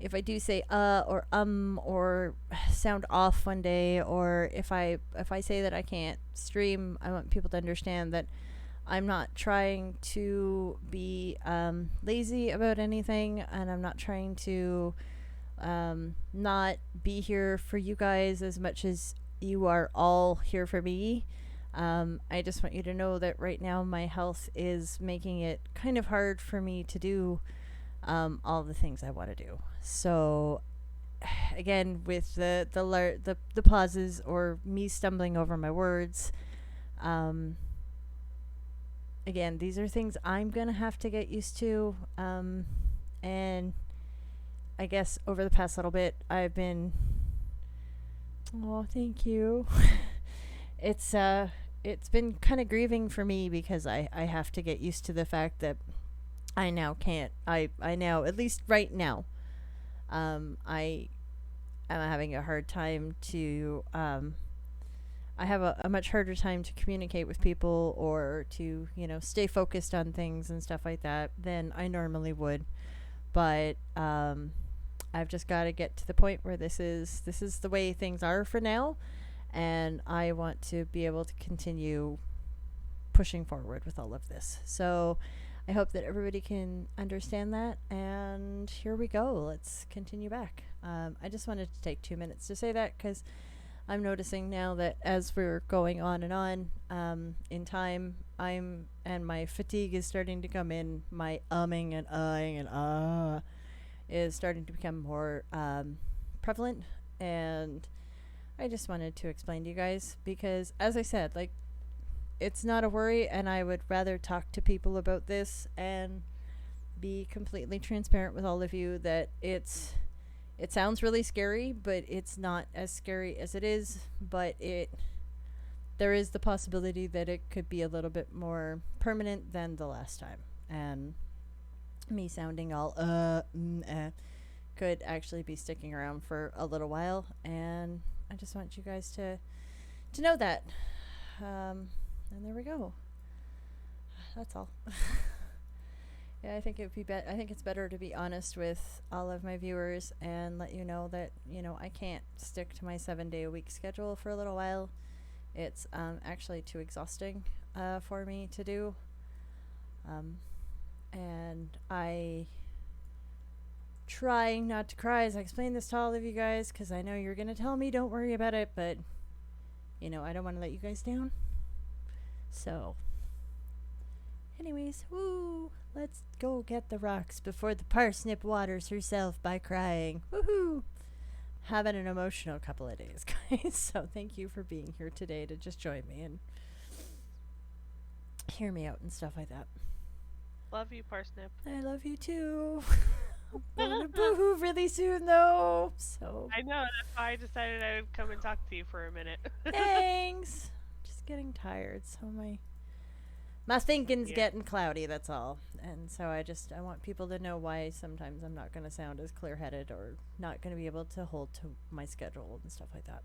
if I do say or sound off one day, or if I say that I can't stream, I want people to understand that I'm not trying to be lazy about anything, and I'm not trying to not be here for you guys as much as you are all here for me. I just want you to know that right now my health is making it kind of hard for me to do all the things I want to do. So again, with the pauses or me stumbling over my words, again, these are things I'm gonna have to get used to. And I guess over the past little bit, I've been. Oh, thank you. It's been kind of grieving for me because I have to get used to the fact that I now can't. I now, at least right now, I am having a hard time to. I have a much harder time to communicate with people or to, stay focused on things and stuff like that than I normally would. But I've just got to get to the point where this is the way things are for now, and I want to be able to continue pushing forward with all of this. So I hope that everybody can understand that, and here we go. Let's continue back. I just wanted to take 2 minutes to say that because I'm noticing now that as we're going on and on in time, and my fatigue is starting to come in. My umming and ahhing and is starting to become more prevalent, and I just wanted to explain to you guys because, as I said, like, it's not a worry, and I would rather talk to people about this and be completely transparent with all of you that it sounds really scary, but it's not as scary as it is, but there is the possibility that it could be a little bit more permanent than the last time, and me sounding all could actually be sticking around for a little while, and I just want you guys to know that. And there we go. That's all. Yeah, I think I think it's better to be honest with all of my viewers and let you know that, I can't stick to my 7-day-a-week schedule for a little while. It's actually too exhausting for me to do. And I trying not to cry as I explain this to all of you guys, because I know you're going to tell me don't worry about it, but, I don't want to let you guys down. So, anyways, woo, let's go get the rocks before the parsnip waters herself by crying. Woohoo! Having an emotional couple of days, guys. So thank you for being here today to just join me and hear me out and stuff like that. Love you, Parsnip. I love you too. I'm gonna boohoo really soon though. So I know, that's why I decided I would come and talk to you for a minute. thanks. Just getting tired, so my thinking's getting cloudy, that's all. And so I want people to know why sometimes I'm not going to sound as clear-headed or not going to be able to hold to my schedule and stuff like that.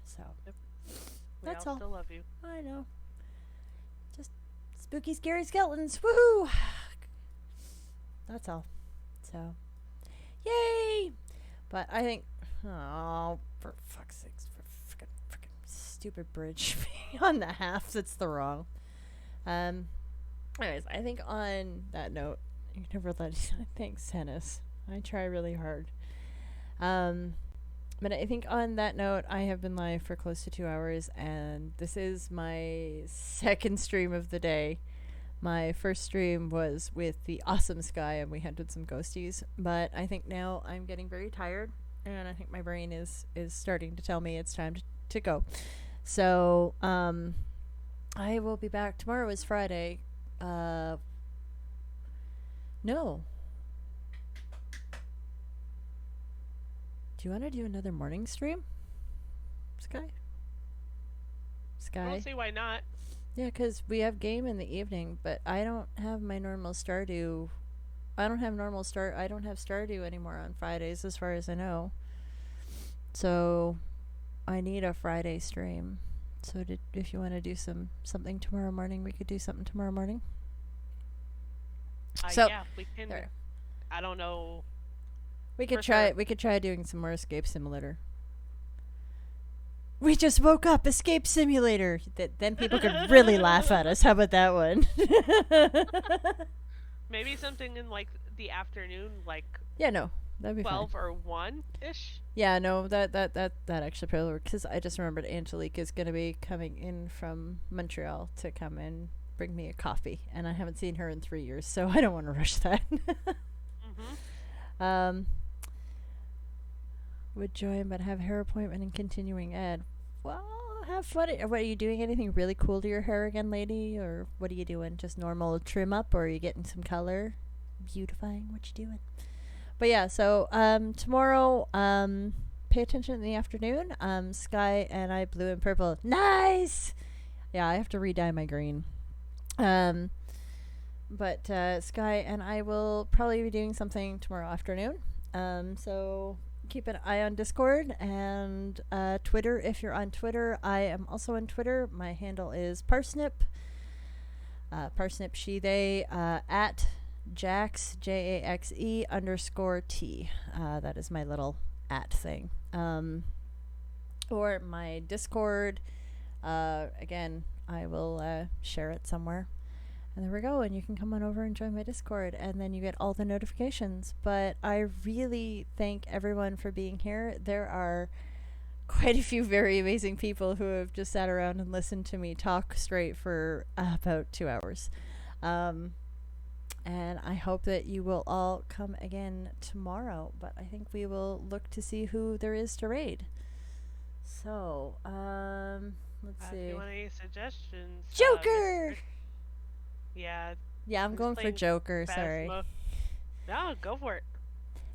So Yep. that's all. all. Still love you. I know. Just spooky, scary skeletons. Woohoo! That's all. So, yay! But I think, oh, for fuck's sakes, for frickin' stupid bridge on the half, that's the wrong. Anyways, I think on that note, you never let thanks, tennis. I try really hard. But I think on that note, I have been live for close to 2 hours, and this is my second stream of the day. My first stream was with the awesome Sky, and we hunted some ghosties. But I think now I'm getting very tired, and I think my brain is starting to tell me it's time to go. So I will be back tomorrow. Is Friday. No. Do you want to do another morning stream, Sky? I don't Sky. see why not. Yeah, because we have game in the evening, but I don't have my normal Stardew. I don't have normal start. I don't have Stardew anymore on Fridays, as far as I know. So I need a Friday stream. So if you want to do something tomorrow morning, we could do something tomorrow morning. So Yeah, we can. there. I don't know. We could For try. sure. We could try doing some more Escape Simulator. We just woke up. Escape Simulator. Then people could really laugh at us. How about that one? Maybe something in like the afternoon, like Yeah, no, that'd be 12 fine. or 1 ish. Yeah, no, that actually probably works because I just remembered Angelique is gonna be coming in from Montreal to come and bring me a coffee, and I haven't seen her in 3 years, so I don't want to rush that. um, would join but have hair appointment and continuing ed. Well, have fun. What are you doing? Anything really cool to your hair again, lady? Or what are you doing? Just normal trim up, or are you getting some color, beautifying? What you doing? But yeah, so tomorrow, pay attention in the afternoon. Sky and I, blue and purple. Nice. Yeah, I have to re-dye my green. But Sky and I will probably be doing something tomorrow afternoon. So keep an eye on Discord and Twitter if you're on Twitter. I am also on Twitter. My handle is Parsnip. Parsnip she they at Jax JAXE _T. That is my little at thing. Or my Discord. Again, I will share it somewhere. And there we go. And you can come on over and join my Discord. And then you get all the notifications. But I really thank everyone for being here. There are quite a few very amazing people who have just sat around and listened to me talk straight for about 2 hours. And I hope that you will all come again tomorrow. But I think we will look to see who there is to raid. So, let's see. If you want any suggestions, Joker! Yeah. Yeah, I'm going for Joker. Sorry. No, go for it.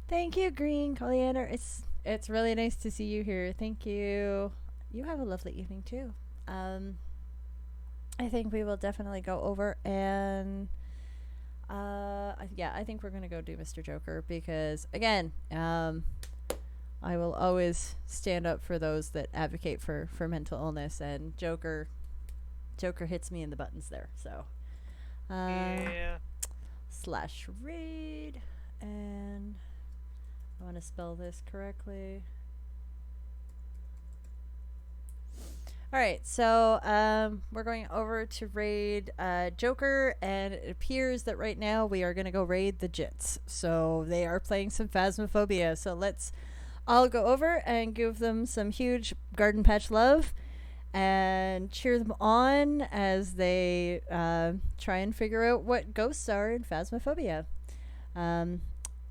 Thank you, Green Coriander. It's really nice to see you here. Thank you. You have a lovely evening too. I think we will definitely go over and I think we're gonna go do Mr. Joker because again, I will always stand up for those that advocate for mental illness, and Joker hits me in the buttons there. So Yeah. /raid, and I want to spell this correctly. Alright, so we're going over to raid Joker, and it appears that right now we are going to go raid the Jits. So they are playing some Phasmophobia. So let's all go over and give them some huge Garden Patch love and cheer them on as they try and figure out what ghosts are in Phasmophobia.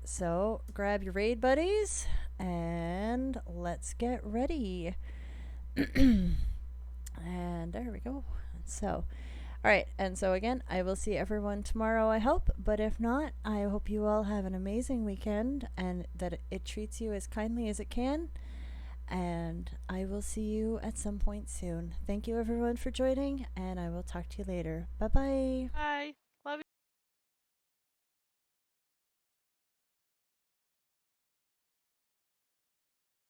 So grab your raid buddies and let's get ready. And there we go. So, alright, and so again, I will see everyone tomorrow, I hope. But if not, I hope you all have an amazing weekend and that it treats you as kindly as it can. And I will see you at some point soon. Thank you, everyone, for joining, and I will talk to you later. Bye-bye. Bye. Love you.